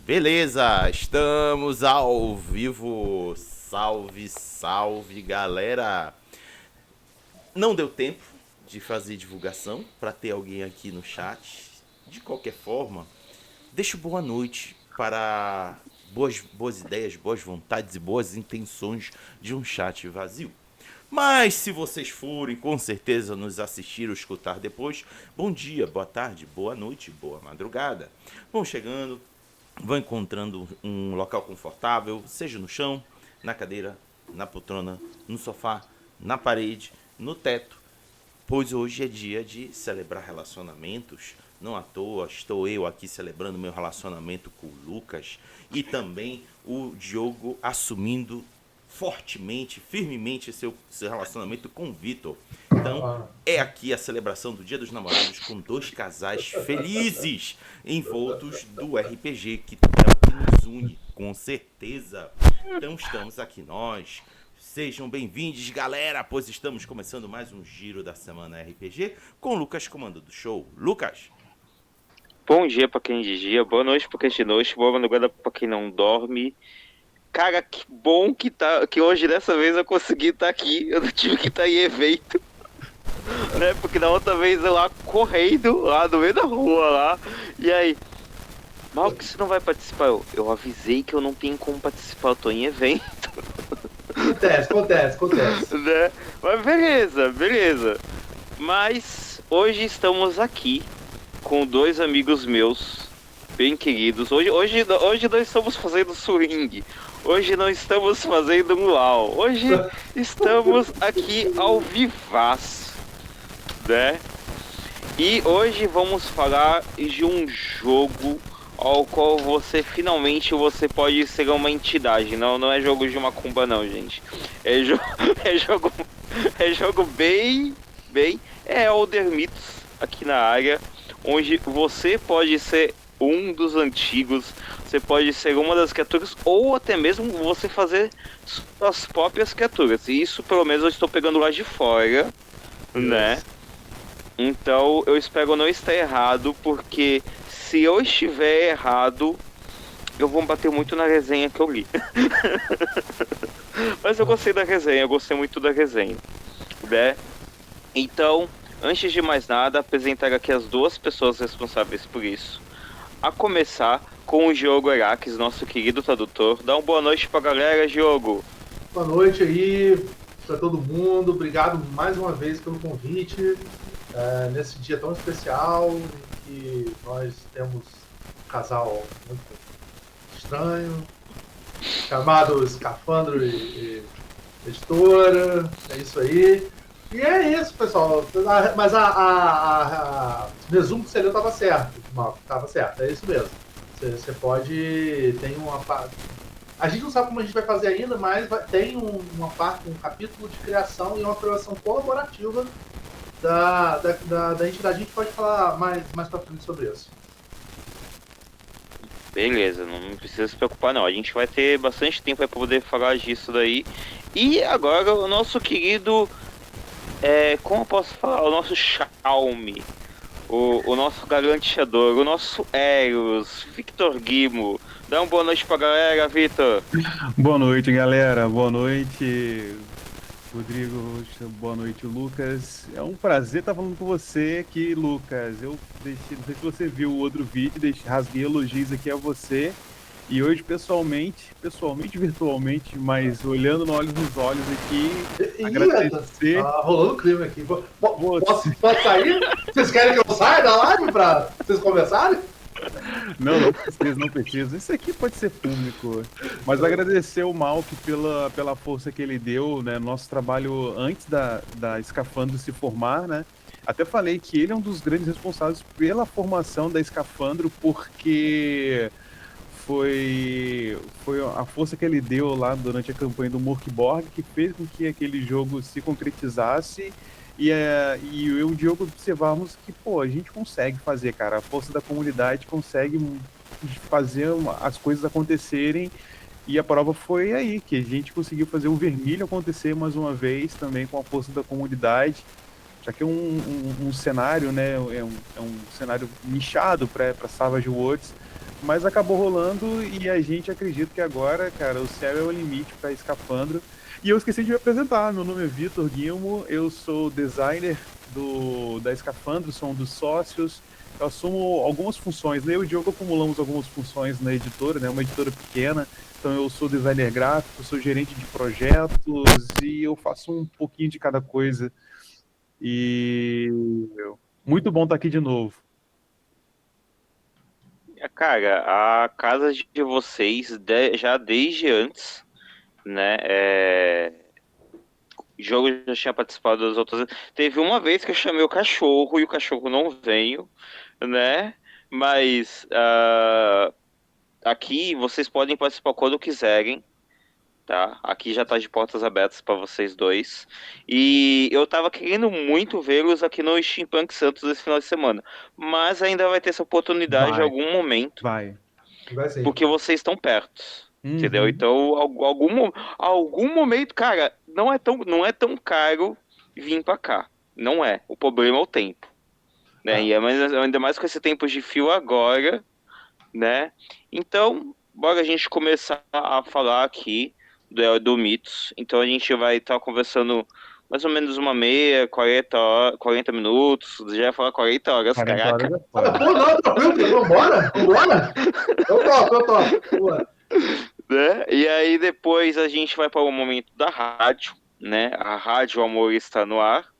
Beleza, estamos ao vivo. Salve, salve, galera. Não deu tempo de fazer divulgação para ter alguém aqui no chat. De qualquer forma, deixo boa noite para boas ideias, boas vontades e boas intenções de um chat vazio. Mas se vocês forem com certeza nos assistir ou escutar depois, bom dia, boa tarde, boa noite, boa madrugada. Vão chegando, vão encontrando um local confortável, seja no chão, na cadeira, na poltrona, no sofá, na parede, no teto, pois hoje é dia de celebrar relacionamentos. Não à toa estou eu aqui celebrando meu relacionamento com o Lucas e também o Diogo assumindo fortemente, firmemente seu relacionamento com o Vitor. Então, é aqui a celebração do Dia dos Namorados com dois casais felizes envoltos do RPG, que é o que nos une, com certeza. Então, estamos aqui nós. Sejam bem-vindos, galera, pois estamos começando mais um giro da semana RPG com o Lucas comando do show. Lucas! Bom dia pra quem é de dia, boa noite pra quem é de noite, boa madrugada pra quem não dorme. Cara, que bom que hoje dessa vez eu consegui estar aqui, eu não tive que estar em evento, né? Porque da outra vez eu lá correndo, lá no meio da rua lá, e aí, mal que você não vai participar, eu avisei que eu não tenho como participar, eu tô em evento. Acontece. Né? Mas beleza. Mas hoje estamos aqui com dois amigos meus, bem queridos. Hoje nós estamos fazendo swing. Hoje não estamos fazendo um LOL. Hoje estamos aqui ao vivaço, né? E hoje vamos falar de um jogo ao qual você finalmente pode ser uma entidade. Não é jogo de macumba não, gente. É, é jogo bem Elder Mythos aqui na área, onde você pode ser um dos antigos, você pode ser uma das criaturas, ou até mesmo você fazer suas próprias criaturas. E isso pelo menos eu estou pegando lá de fora, né? Então eu espero não estar errado, porque se eu estiver errado, eu vou bater muito na resenha que eu li. Mas eu gostei da resenha, eu gostei muito da resenha, né? Então, antes de mais nada, apresentar aqui as duas pessoas responsáveis por isso. A começar com o Diogo Araques, nosso querido tradutor. Dá uma boa noite pra galera, Diogo. Boa noite aí para todo mundo. Obrigado mais uma vez pelo convite. Nesse dia tão especial em que nós temos um casal muito estranho, chamado Escafandro e Editora. É isso aí. E é isso, pessoal. Mas o resumo que você leu estava certo, Marco. Estava certo, é isso mesmo. Você pode. Tem uma parte. A gente não sabe como a gente vai fazer ainda, mas tem uma parte, um capítulo de criação e uma criação colaborativa da entidade. A gente pode falar mais pra frente sobre isso. Beleza, não precisa se preocupar não. A gente vai ter bastante tempo para poder falar disso daí. E agora o nosso querido. Como eu posso falar? O nosso Xiaomi, o nosso garanteador, o nosso Eros, Victor Guimo. Dá uma boa noite pra galera, Victor. Boa noite, galera. Boa noite, Rodrigo. Boa noite, Lucas. É um prazer estar falando com você aqui, Lucas. Não sei se você viu o outro vídeo, rasguei elogios aqui a você. E hoje, pessoalmente, virtualmente, mas olhando nos olhos aqui, agradecer. Tá rolando clima aqui. Pode sair? Vocês querem que eu saia da live pra vocês conversarem? Não precisa. Isso aqui pode ser público. Mas agradecer o Malk pela força que ele deu, né? Nosso trabalho antes da Escafandro se formar, né? Até falei que ele é um dos grandes responsáveis pela formação da Escafandro, porque foi a força que ele deu lá durante a campanha do Morkborg que fez com que aquele jogo se concretizasse e eu e o Diogo observamos que, a gente consegue fazer, cara. A força da comunidade consegue fazer as coisas acontecerem e a prova foi aí, que a gente conseguiu fazer o Vermilho acontecer mais uma vez também com a força da comunidade. Já que é um cenário, né, é um cenário nichado para Savage Worlds, Mas acabou rolando e a gente acredita que agora, cara, o céu é o limite para Escafandro. E eu esqueci de me apresentar. Meu nome é Vitor Guilmo, eu sou designer da Escafandro, sou um dos sócios. Eu assumo algumas funções, né? Eu e o Diogo acumulamos algumas funções na editora, né? Uma editora pequena. Então eu sou designer gráfico, sou gerente de projetos e eu faço um pouquinho de cada coisa. E muito bom estar aqui de novo. Cara, a casa de vocês, já desde antes, né? O jogo já tinha participado das outras. Teve uma vez que eu chamei o cachorro e o cachorro não veio, né? Mas aqui vocês podem participar quando quiserem, tá? Aqui já tá de portas abertas para vocês dois. E eu tava querendo muito vê-los aqui no Steampunk Santos esse final de semana, mas ainda vai ter essa oportunidade em Vai. algum momento, Vai. Vai ser. porque vocês estão perto. Uhum. Entendeu? Então, algum momento, cara, não é tão caro vir pra cá. Não é. O problema é o tempo. Né? E ainda mais com esse tempo de fio agora, né? Então, bora a gente começar a falar aqui do Mitos. Então a gente vai estar conversando mais ou menos 40 minutos. Já ia falar 40 horas, 40 caraca. horas é Ah, foda. pô, não, tranquilo, vambora. Eu topo. Boa. Né? E aí depois a gente vai para o momento da rádio, né? A Rádio Amor está no ar.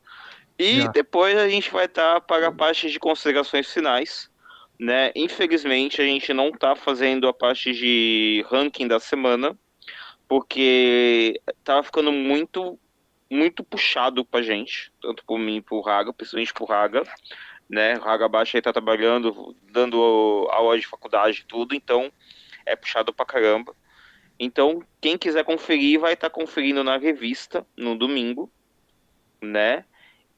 E Já. depois a gente vai estar para a parte de considerações finais, né? Infelizmente a gente não está fazendo a parte de ranking da semana, porque tava ficando muito puxado pra gente, tanto por mim e pro Raga, principalmente pro Raga, né? O Raga Baixa aí tá trabalhando, dando aula de faculdade e tudo, então é puxado pra caramba. Então, quem quiser conferir, vai estar conferindo na revista, no domingo, né?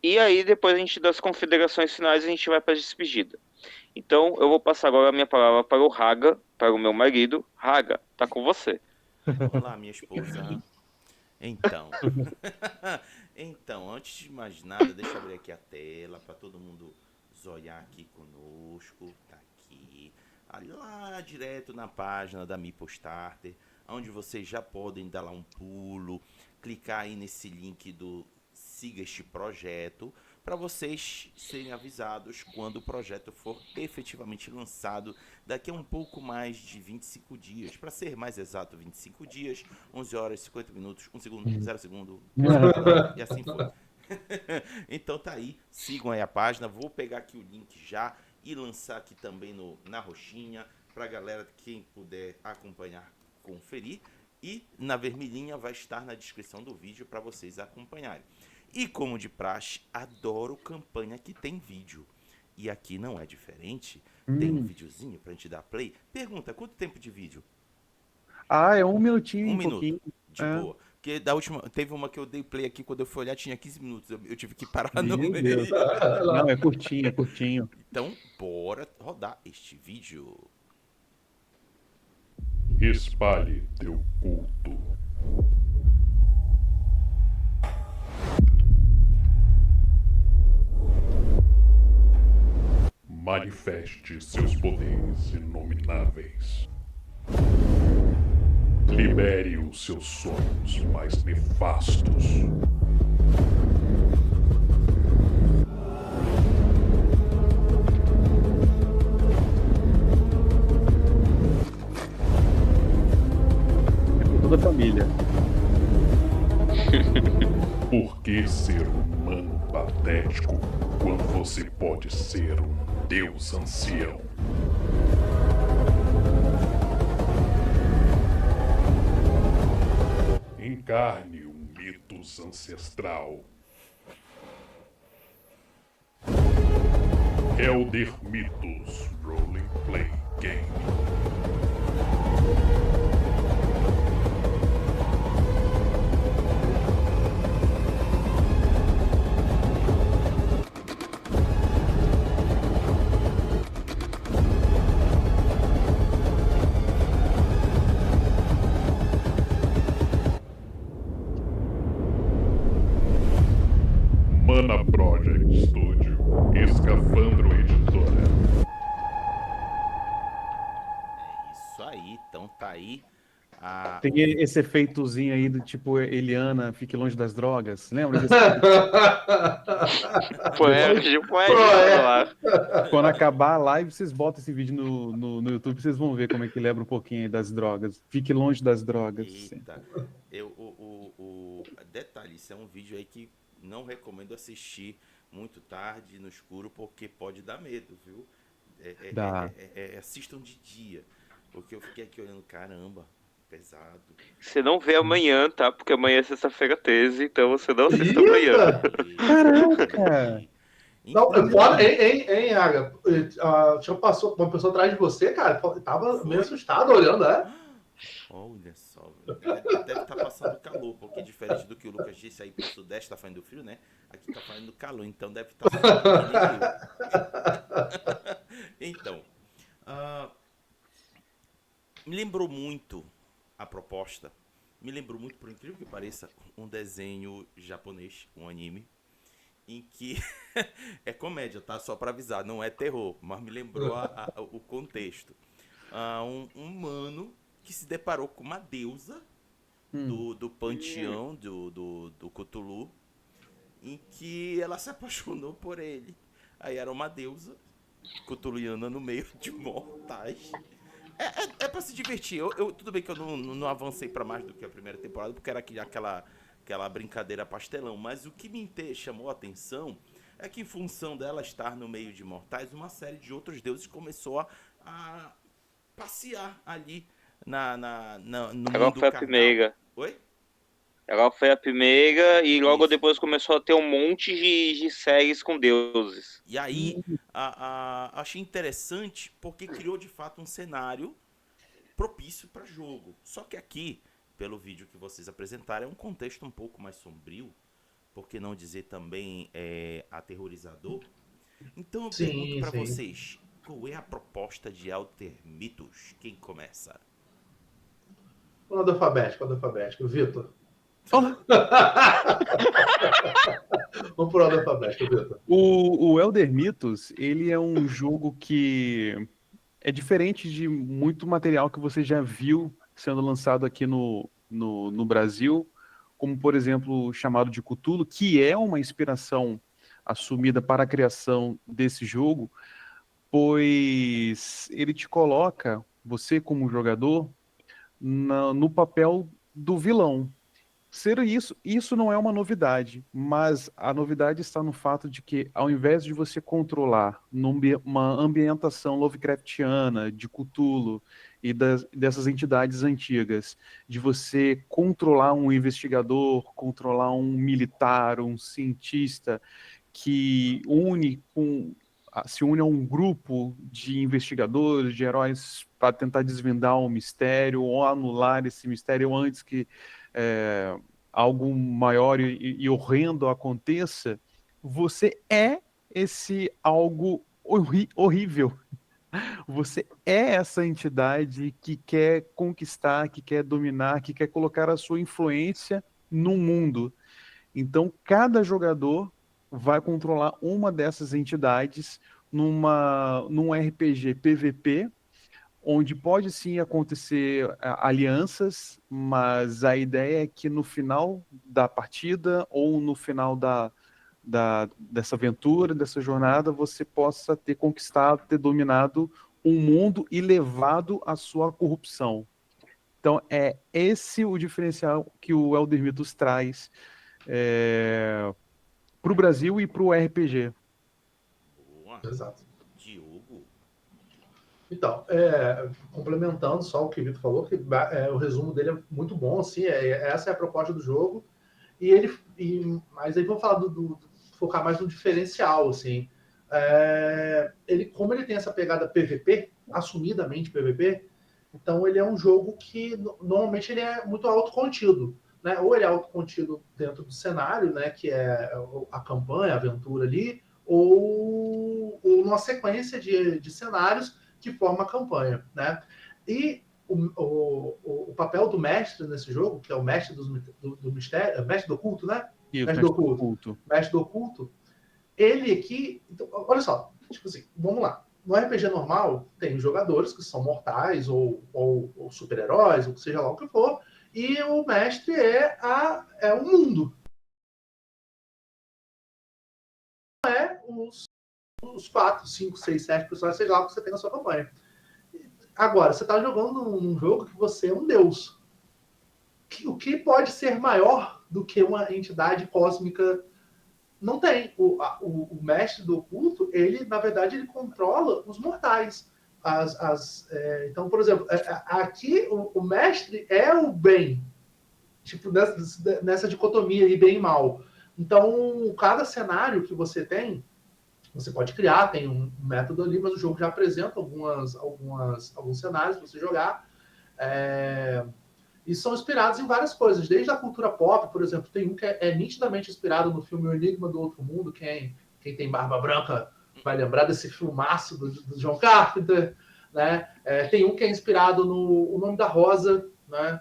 E aí, depois a gente das confederações finais, a gente vai para a despedida. Então, eu vou passar agora a minha palavra para o Raga, para o meu marido. Raga, tá com você. Olá, minha esposa. Então, então, antes de mais nada, deixa eu abrir aqui a tela para todo mundo zoiar aqui conosco. Tá aqui, lá direto na página da MipoStarter, onde vocês já podem dar lá um pulo, clicar aí nesse link do Siga este projeto, para vocês serem avisados quando o projeto for efetivamente lançado daqui a um pouco mais de 25 dias. Para ser mais exato, 25 dias, 11 horas, 50 minutos, 1 segundo, 0 segundo, e assim foi. Então tá aí, sigam aí a página. Vou pegar aqui o link já e lançar aqui também na roxinha, pra galera, quem puder acompanhar, conferir. E na vermelhinha vai estar na descrição do vídeo para vocês acompanharem. E como de praxe, adoro campanha que tem vídeo. E aqui não é diferente. Tem um videozinho pra gente dar play. Pergunta, quanto tempo de vídeo? É 1 minutinho, Um um minuto. pouquinho. De boa. Porque da última, teve uma que eu dei play aqui, quando eu fui olhar tinha 15 minutos. Eu tive que parar no Meu meio. Deus. Não, é curtinho, é curtinho. Então, bora rodar este vídeo. Espalhe teu culto. Manifeste seus poderes inomináveis. Libere os seus sonhos mais nefastos. É por toda a família. Por que ser um humano patético quando você pode ser um deus ancião? Encarne um mitos ancestral. Elder Mitos Role Play Game. Mana Project Studio, Escafandro Editora. tá aí. Tem esse efeitozinho aí do tipo Eliana, fique longe das drogas. Lembra desse? Pode Quando acabar a live, vocês botam esse vídeo no YouTube, vocês vão ver como é que lembra um pouquinho aí das drogas. Fique longe das drogas. Eita. Detalhe, isso é um vídeo aí que não recomendo assistir muito tarde, no escuro, porque pode dar medo, viu? Assistam de dia. Porque eu fiquei aqui olhando, caramba, pesado. Você não vê amanhã, tá? Porque amanhã é sexta-feira 13, então você não assista amanhã. Caraca! Não, é foda, hein, Aga? Já passou uma pessoa atrás de você, cara. Tava meio assustado olhando, né? Olha só, deve estar passando calor, porque diferente do que o Lucas disse aí pro Sudeste, tá fazendo frio, né? Aqui tá fazendo calor, então deve estar Então, me lembrou muito a proposta, me lembrou muito, por incrível que pareça, um desenho japonês, um anime, em que é comédia, tá? Só pra avisar, não é terror, mas me lembrou o contexto. Um humano que se deparou com uma deusa do panteão do Cthulhu, em que ela se apaixonou por ele. Aí era uma deusa cthulhiana no meio de mortais. É pra se divertir. Tudo bem que eu não avancei pra mais do que a primeira temporada, porque era aquela brincadeira pastelão. Mas o que me chamou a atenção é que, em função dela estar no meio de mortais, uma série de outros deuses começou a passear ali no Ela mundo foi a carnal. primeira. Oi? Ela foi a primeira e logo Isso. depois começou a ter um monte de séries com deuses. E aí, achei interessante porque criou de fato um cenário propício para jogo. Só que aqui, pelo vídeo que vocês apresentaram, é um contexto um pouco mais sombrio, por que não dizer também aterrorizador. Então eu pergunto para vocês, qual é a proposta de Elder Mythos? Quem começa? Ordem alfabética. Vitor. Vamos por ordem alfabética, Vitor. O Elder Mythos, ele é um jogo que é diferente de muito material que você já viu sendo lançado aqui no Brasil, como, por exemplo, o chamado de Cthulhu, que é uma inspiração assumida para a criação desse jogo, pois ele te coloca, você como jogador, no papel do vilão. Isso não é uma novidade, mas a novidade está no fato de que, ao invés de você controlar uma ambientação Lovecraftiana, de Cthulhu e dessas entidades antigas, de você controlar um investigador, controlar um militar, um cientista que se une a um grupo de investigadores, de heróis para tentar desvendar um mistério ou anular esse mistério antes que algo maior e horrendo aconteça, você é esse algo horrível. Você é essa entidade que quer conquistar, que quer dominar, que quer colocar a sua influência no mundo. Então, cada jogador vai controlar uma dessas entidades num RPG PVP, onde pode sim acontecer alianças, mas a ideia é que no final da partida ou no final dessa aventura, dessa jornada, você possa ter conquistado, ter dominado um mundo e levado à sua corrupção. Então é esse o diferencial que o Elder Mythos traz para o Brasil e para o RPG. Boa. Exato. Diogo. Então, complementando só o que o Vitor falou, que o resumo dele é muito bom, assim, essa é a proposta do jogo, mas aí vamos falar focar mais no diferencial, assim. Como ele tem essa pegada PVP, assumidamente PVP, então ele é um jogo que normalmente ele é muito autocontido, né? Ou ele é autocontido dentro do cenário, né, que é a campanha, a aventura ali, ou uma sequência de cenários que forma a campanha, né? E o papel do mestre nesse jogo, que é o mestre do mistério, mestre do oculto, né? Mestre do oculto. Ele aqui, então, olha só, tipo assim, vamos lá. no RPG normal, tem jogadores que são mortais ou super-heróis, ou seja lá o que for, e o mestre é o mundo. É os 4, 5, 6, 7 personagens, seja lá o que você tem na sua campanha. Agora, você está jogando num jogo que você é um deus. O que pode ser maior do que uma entidade cósmica? Não tem. O mestre do oculto, ele, na verdade, ele controla os mortais. Então, por exemplo, aqui o mestre é o bem. Tipo, nessa dicotomia aí, bem e mal. Então, cada cenário que você tem, você pode criar, tem um método ali, mas o jogo já apresenta alguns cenários para você jogar. E são inspirados em várias coisas, desde a cultura pop, por exemplo, tem um que é nitidamente inspirado no filme O Enigma do Outro Mundo. Quem tem barba branca vai lembrar desse filmaço do John Carpenter, né? Tem um que é inspirado no O Nome da Rosa, né?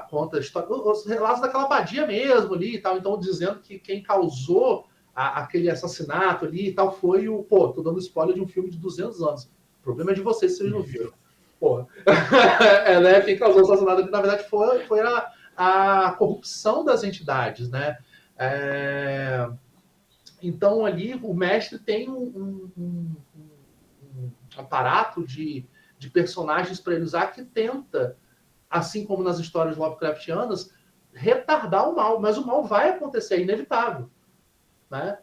Conta a história, os relatos daquela abadia mesmo ali e tal, então dizendo que quem causou aquele assassinato ali e tal foi tô dando spoiler de um filme de 200 anos. O problema é de vocês se vocês não viram. Porra. Né? Quem causou o assassinato ali, na verdade, foi a corrupção das entidades, né? Então, ali, o mestre tem um aparato de personagens para ele usar que tenta, assim como nas histórias Lovecraftianas, retardar o mal. Mas o mal vai acontecer, é inevitável. Né?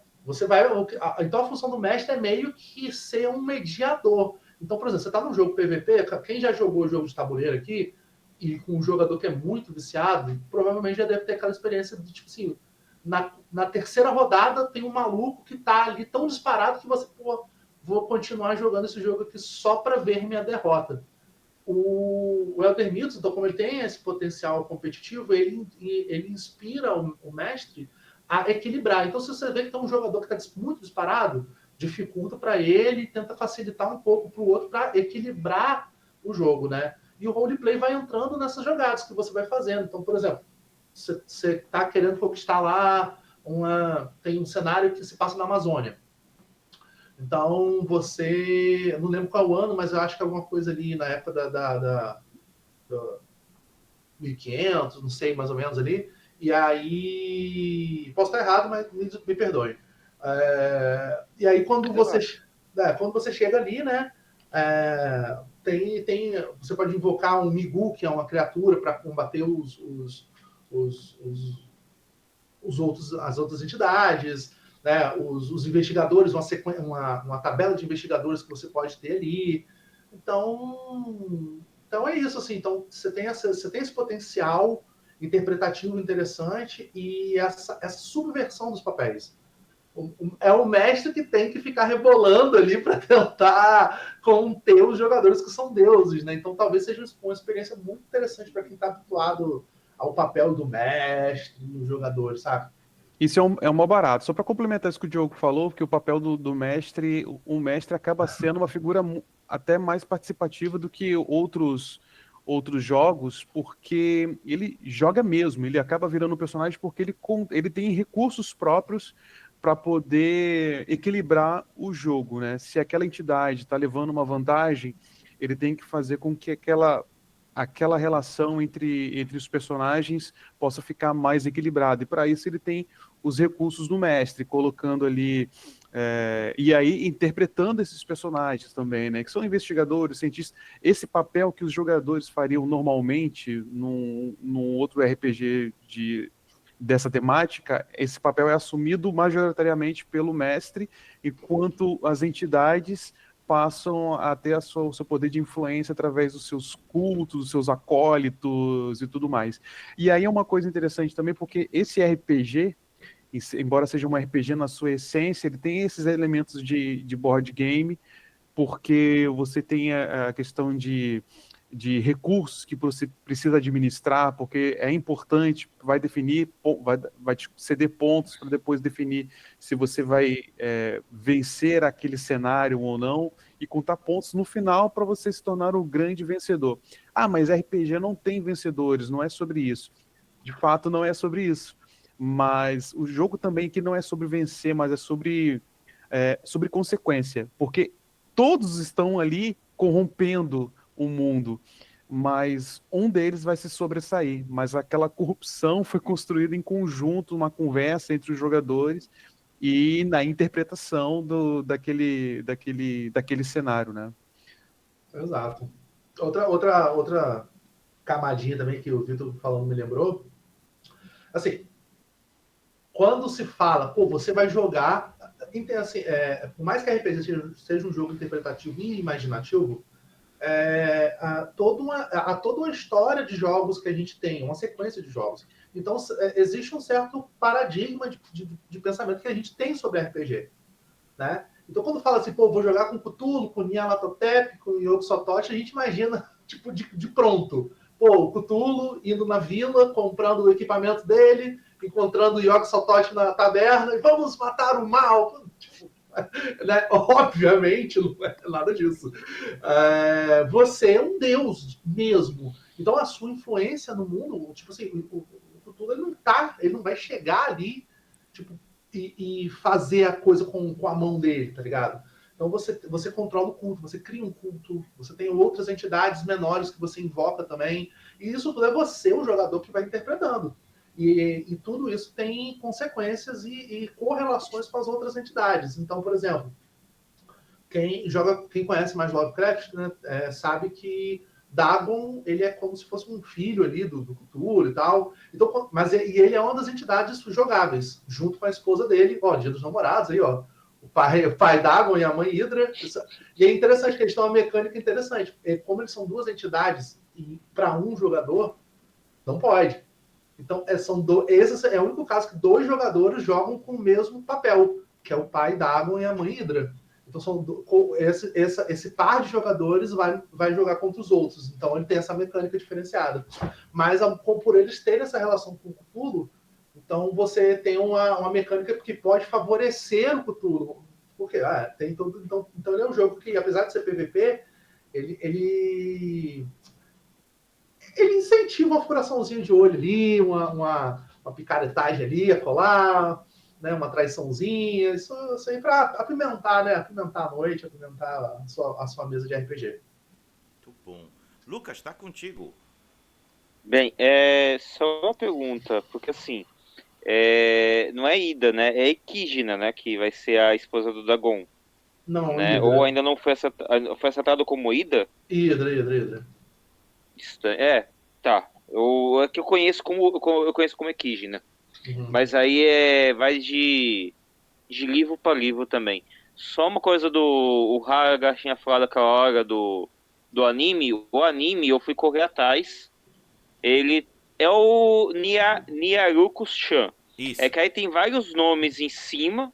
Então, a função do mestre é meio que ser um mediador. Então, por exemplo, você está num jogo PVP, quem já jogou jogo de tabuleiro aqui, e com um jogador que é muito viciado, provavelmente já deve ter aquela experiência de, tipo assim, na terceira rodada tem um maluco que está ali tão disparado que você, vou continuar jogando esse jogo aqui só para ver minha derrota. O Elder Mythos, então, como ele tem esse potencial competitivo, ele inspira o mestre a equilibrar. Então, se você vê que tem um jogador que está muito disparado, dificulta para ele e tenta facilitar um pouco para o outro para equilibrar o jogo, né? E o roleplay vai entrando nessas jogadas que você vai fazendo. Então, por exemplo, você está querendo conquistar lá tem um cenário que se passa na Amazônia. Então, eu não lembro qual ano, mas eu acho que é alguma coisa ali na época da 1500, não sei, mais ou menos ali. E aí, posso estar errado, mas me perdoe. E aí, quando você chega ali, né, você pode invocar um Migu, que é uma criatura, para combater as outras entidades, né, os investigadores, uma tabela de investigadores que você pode ter ali. Então é isso, assim. Então, você tem esse potencial interpretativo interessante e essa subversão dos papéis. É o mestre que tem que ficar rebolando ali para tentar conter os jogadores que são deuses, né? Então talvez seja uma experiência muito interessante para quem está habituado ao papel do mestre, do jogador, sabe? Isso é um mó barato. Só para complementar isso que o Diogo falou, que o papel do mestre, o mestre acaba sendo uma figura até mais participativa do que outros jogos, porque ele joga mesmo, ele acaba virando um personagem porque ele tem recursos próprios para poder equilibrar o jogo, né? Se aquela entidade está levando uma vantagem, ele tem que fazer com que aquela relação entre os personagens possa ficar mais equilibrada. E para isso ele tem os recursos do mestre, colocando ali e aí interpretando esses personagens também, né? Que são investigadores, cientistas. Esse papel que os jogadores fariam normalmente num outro RPG dessa temática, esse papel é assumido majoritariamente pelo mestre, enquanto as entidades passam a ter o seu poder de influência através dos seus cultos, dos seus acólitos e tudo mais. E aí é uma coisa interessante também, porque esse RPG, embora seja um RPG na sua essência, ele tem esses elementos de board game, porque você tem a questão de recursos que você precisa administrar, porque é importante, vai te ceder pontos para depois definir se você vai vencer aquele cenário ou não, e contar pontos no final para você se tornar o grande vencedor. Mas RPG não tem vencedores, não é sobre isso. De fato, não é sobre isso. Mas o jogo também que não é sobre vencer, mas é sobre consequência, porque todos estão ali corrompendo o mundo, mas um deles vai se sobressair. Mas aquela corrupção foi construída em conjunto, uma conversa entre os jogadores e na interpretação daquele cenário, né? Exato. Outra camadinha também que o Vitor falando me lembrou. Assim, quando se fala, pô, você vai jogar. Assim, por mais que a RPG seja um jogo interpretativo e imaginativo, há toda uma história de jogos que a gente tem, uma sequência de jogos. Então, existe um certo paradigma de pensamento que a gente tem sobre RPG, né? Então, quando fala assim, pô, vou jogar com Cthulhu, com Nyarlathotep, com Yog-Sothoth, a gente imagina, tipo, de pronto. Pô, o Cthulhu indo na vila, comprando o equipamento dele, encontrando o Yog-Sothoth na taberna, e vamos matar o mal. Tipo, né? Obviamente, não é nada disso. Você é um deus mesmo. Então, a sua influência no mundo, tipo assim, o Cthulhu ele não vai chegar ali, tipo, e fazer a coisa com a mão dele, tá ligado? Então você controla o culto, você cria um culto, você tem outras entidades menores que você invoca também, e isso tudo é você, o jogador, que vai interpretando. E tudo isso tem consequências e correlações com as outras entidades. Então, por exemplo, quem conhece mais Lovecraft, né, sabe que Dagon, ele é como se fosse um filho ali do Cthulhu e tal. Então, ele é uma das entidades jogáveis, junto com a esposa dele, ó, Dia dos Namorados aí, ó. O pai Dagon e a mãe Hydra. E é interessante que eles têm uma mecânica interessante. Como eles são duas entidades, e para um jogador, não pode. Então, esse é o único caso que 2 jogadores jogam com o mesmo papel, que é o pai Dagon e a mãe Hydra. Então, esse par de jogadores vai jogar contra os outros. Então, ele tem essa mecânica diferenciada. Mas, por eles terem essa relação com o Cthulhu, então você tem uma mecânica que pode favorecer o Cthulhu. Porque tem todo. Então, ele é um jogo que, apesar de ser PVP, ele incentiva uma furaçãozinha de olho ali, uma picaretagem ali, a colar, né, uma traiçãozinha, isso aí para apimentar, né? Apimentar a noite, apimentar a sua mesa de RPG. Muito bom. Lucas, tá contigo. Bem, só uma pergunta, porque assim, não é Ida, né? É Equigina, né? Que vai ser a esposa do Dagon. Não, né? Hydra. Ou ainda não foi acertado como Ida? Hydra. Tá. É que eu conheço como Equigina. Uhum. Mas aí vai de livro para livro também. Só uma coisa o Haga tinha falado aquela hora do anime. O anime, eu fui correr atrás. Ele é o Nyaruko-chan. Isso. É que aí tem vários nomes em cima,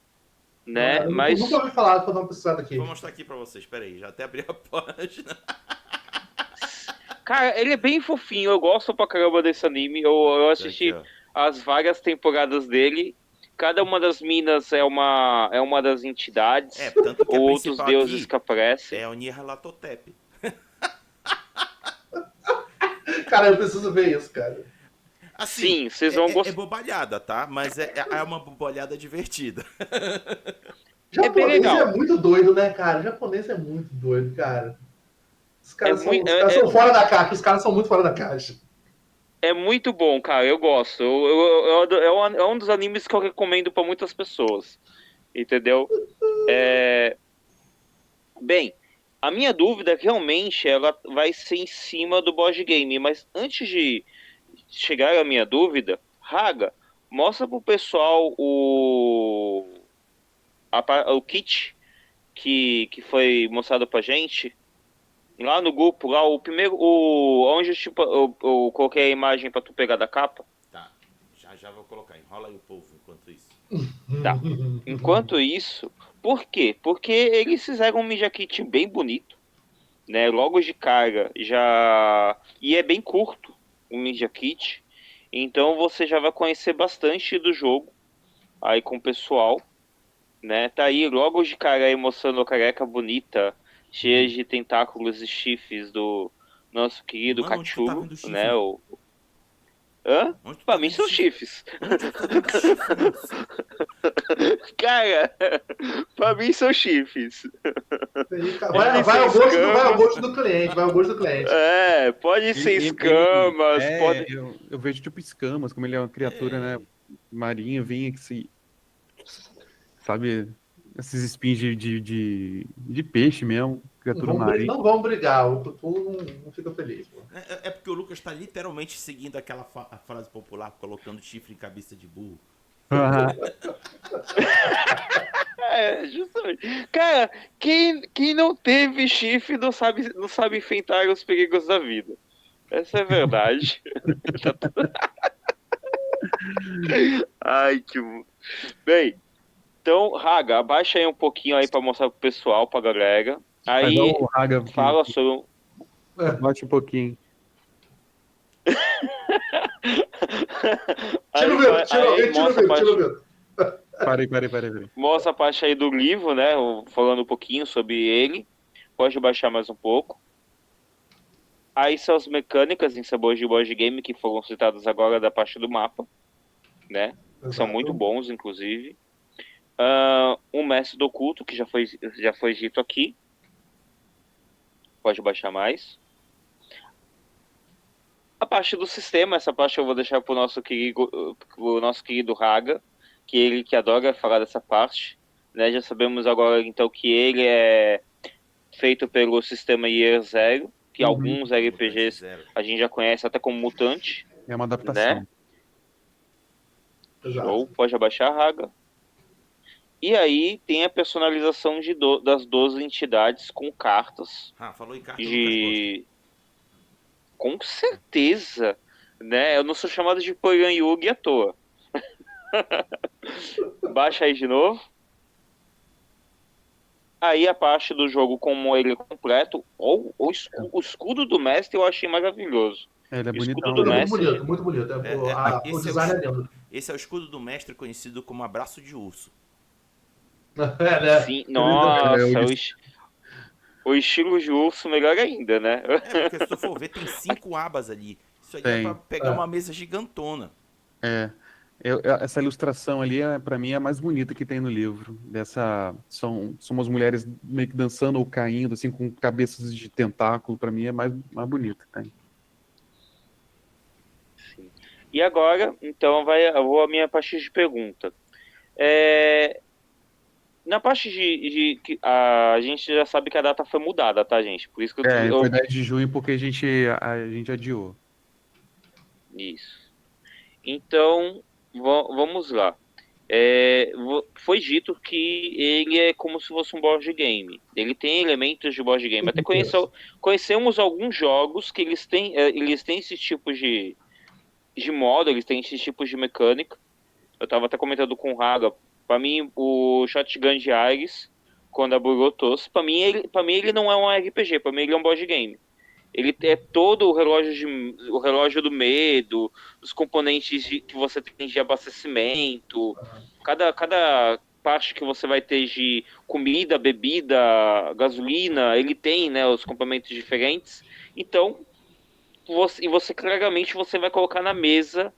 né? Eu Mas nunca ouvi falar, vou dar uma pesquisada aqui. Vou mostrar aqui pra vocês. Pera aí, já até abri a página. cara, ele é bem fofinho. Eu gosto pra caramba desse anime. Eu assisti Aqui, as várias temporadas dele. Cada uma das minas é uma das entidades. Tanto que ou a outros principal deuses aqui que aparecem. é o Nyarlathotep. Cara, eu preciso ver isso, cara. Assim, Sim, vocês vão gostar. É bobalhada, tá? Mas é uma bobalhada divertida. bem legal. É muito doido, né, cara? O japonês é muito doido, cara. Os caras são fora da caixa. Os caras são muito fora da caixa. É muito bom, cara. Eu gosto. É um dos animes que eu recomendo pra muitas pessoas. Entendeu? Bem, a minha dúvida realmente ela vai ser em cima do board game. Mas antes de chegar à minha dúvida, Raga, mostra pro pessoal o kit que foi mostrado pra gente. Lá no grupo, lá o primeiro, onde eu coloquei a imagem pra tu pegar da capa. Tá, já vou colocar. Enrola aí o povo enquanto isso. Tá. Enquanto isso, por quê? Porque eles fizeram um Media Kit bem bonito, né? Logo de cara já... E é bem curto o Media Kit. Então você já vai conhecer bastante do jogo aí com o pessoal, né? Tá aí logo de cara aí mostrando a careca bonita, cheia de tentáculos e chifres do nosso querido Mano, onde tu tá Cthulhu, vendo chifre? né? Hã? Onde tu Pra tá mim vendo são chifre? chifres. Onde tu tá vendo chifre, moço? Cara, pra mim são chifres. Vai ao gosto do cliente, vai ao gosto do cliente. Pode ser escamas, pode... eu vejo tipo escamas, como ele é uma criatura, né, marinha, vinha que se... Sabe, esses espinhos de peixe mesmo, criatura marinha. Não vão brigar, o Cthulhu não fica feliz. Pô. É porque o Lucas tá literalmente seguindo aquela frase popular, colocando chifre em cabeça de burro. Justamente. Cara, quem não teve chifre não sabe enfrentar os perigos da vida. Essa é a verdade. Ai, que... Bem, então, Raga, abaixa aí um pouquinho aí pra mostrar pro pessoal, pra galera. Aí, o Raga fala sobre... Abaixa um pouquinho. Tira o vento. Parei. Mostra a parte aí do livro, né? Falando um pouquinho sobre ele. Pode baixar mais um pouco. Aí são as mecânicas em sabores de board game que foram citadas agora da parte do mapa, né? Que são muito bons, inclusive. Um mestre do oculto, que já foi dito aqui. Pode baixar mais. A parte do sistema, essa parte eu vou deixar pro nosso querido Raga, que ele que adora falar dessa parte, né? Já sabemos agora então que ele é feito pelo sistema Year Zero, que alguns RPGs a gente já conhece até como Mutante. É uma adaptação. Né? Show, pode abaixar, Raga. E aí tem a personalização das 12 entidades com cartas. Falou em carta Com certeza, né? Eu não sou chamado de Poyan Yugi à toa. Baixa aí de novo. Aí a parte do jogo como ele é completo, o escudo do mestre eu achei maravilhoso. Ele é bonitão. Muito bonito. O design é lindo. Esse é o escudo do mestre conhecido como abraço de urso. Né? Sim, nossa, o estilo de urso melhor ainda, né? Porque se tu for ver, tem 5 abas ali. Isso aí é pra pegar uma mesa gigantona. Essa ilustração ali, pra mim, é a mais bonita que tem no livro. São umas mulheres meio que dançando ou caindo, assim, com cabeças de tentáculo. Pra mim, é mais bonita. Tá? Sim. E agora, então, eu vou à minha parte de pergunta. Na parte a gente já sabe que a data foi mudada, tá, gente? Por isso que foi 10 de junho porque a gente adiou. Isso. Então, vamos lá. Foi dito que ele é como se fosse um board game. Ele tem elementos de board game. Até conhecemos alguns jogos que eles têm esse tipo de modo, eles têm esse tipo de mecânica. Eu tava até comentando com o Raga. Pra mim, o Shotgun de Ares, quando a Burô trouxe, pra mim ele não é um RPG, pra mim ele é um board game. Ele é todo o relógio do medo, os componentes que você tem de abastecimento, cada parte que você vai ter de comida, bebida, gasolina, ele tem, né, os complementos diferentes. Então, você claramente você vai colocar na mesa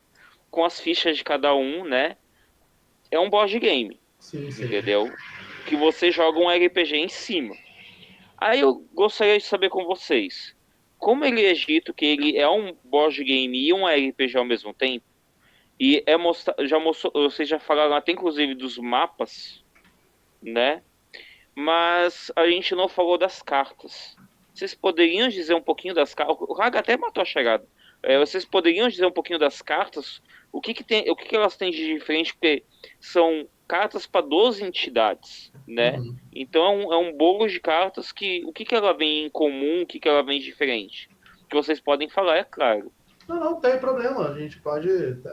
com as fichas de cada um, né? É um board game, sim. Entendeu? Que você joga um RPG em cima. Aí eu gostaria de saber com vocês, como ele é dito que ele é um board game e um RPG ao mesmo tempo, e vocês já falaram até inclusive dos mapas, né? Mas a gente não falou das cartas. Vocês poderiam dizer um pouquinho das cartas? O Raga até matou a chegada. Vocês poderiam dizer um pouquinho das cartas? O que elas têm de diferente? Porque são cartas para 12 entidades, né? Então é um bolo de cartas que o que ela vem em comum, o que ela vem diferente? O que vocês podem falar, é claro. Não tem problema. A gente pode.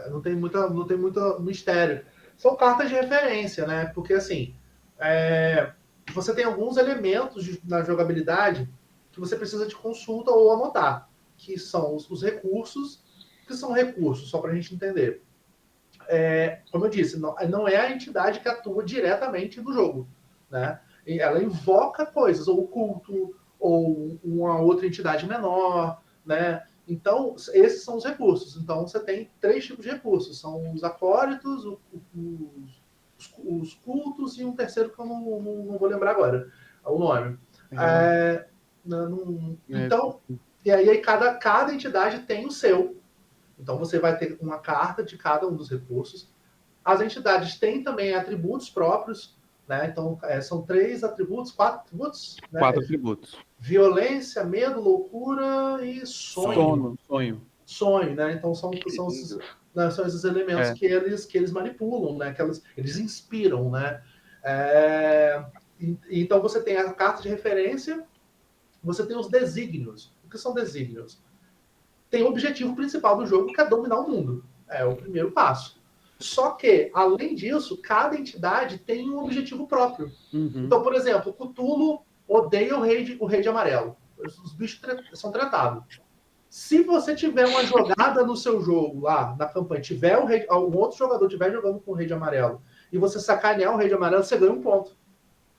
Não tem muito mistério. São cartas de referência, né? Porque assim, você tem alguns elementos na jogabilidade que você precisa de consulta ou anotar, que são os recursos, que são recursos, só para a gente entender. Como eu disse, não é a entidade que atua diretamente no jogo, né? Ela invoca coisas, ou o culto, ou uma outra entidade menor, né? Então, esses são os recursos. Então, você tem 3 tipos de recursos. São os acólitos, os cultos e um terceiro que eu não vou lembrar agora o nome. Então, e aí cada entidade tem o seu. Então você vai ter uma carta de cada um dos recursos. As entidades têm também atributos próprios, né? Então são 3 atributos, 4 atributos, né? 4 atributos. Violência, medo, loucura e sonho. Sonho, né? Então são esses elementos que eles manipulam, né? Eles inspiram, né? Então você tem a carta de referência, você tem os desígnios. O que são desígnios? Tem o objetivo principal do jogo, que é dominar o mundo. É o primeiro passo. Só que, além disso, cada entidade tem um objetivo próprio. Então, por exemplo, Cthulhu odeia o rei de amarelo. Os bichos são tratados. Se você tiver uma jogada no seu jogo, lá na campanha, tiver um outro jogador estiver jogando com o rei de amarelo, e você sacanear o rei de amarelo, você ganha um ponto.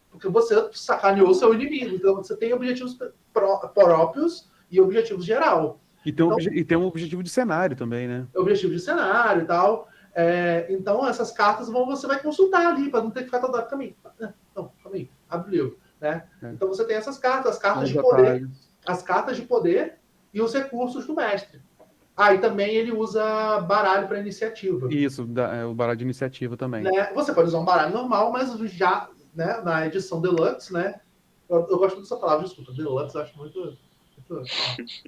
Porque você sacaneou o seu inimigo. Então, você tem objetivos próprios e objetivos geral. E tem um objetivo de cenário também, né? Objetivo de cenário e tal. Então, essas cartas você vai consultar ali, para não ter que ficar toda hora. Calma aí, abre o livro. Né? Então, você tem essas cartas, as cartas de poder. As cartas de poder e os recursos do mestre. E também ele usa baralho para iniciativa. Isso, o baralho de iniciativa também. Né? Você pode usar um baralho normal, mas já, né, na edição Deluxe, né? Eu gosto dessa palavra, desculpa. Deluxe eu acho muito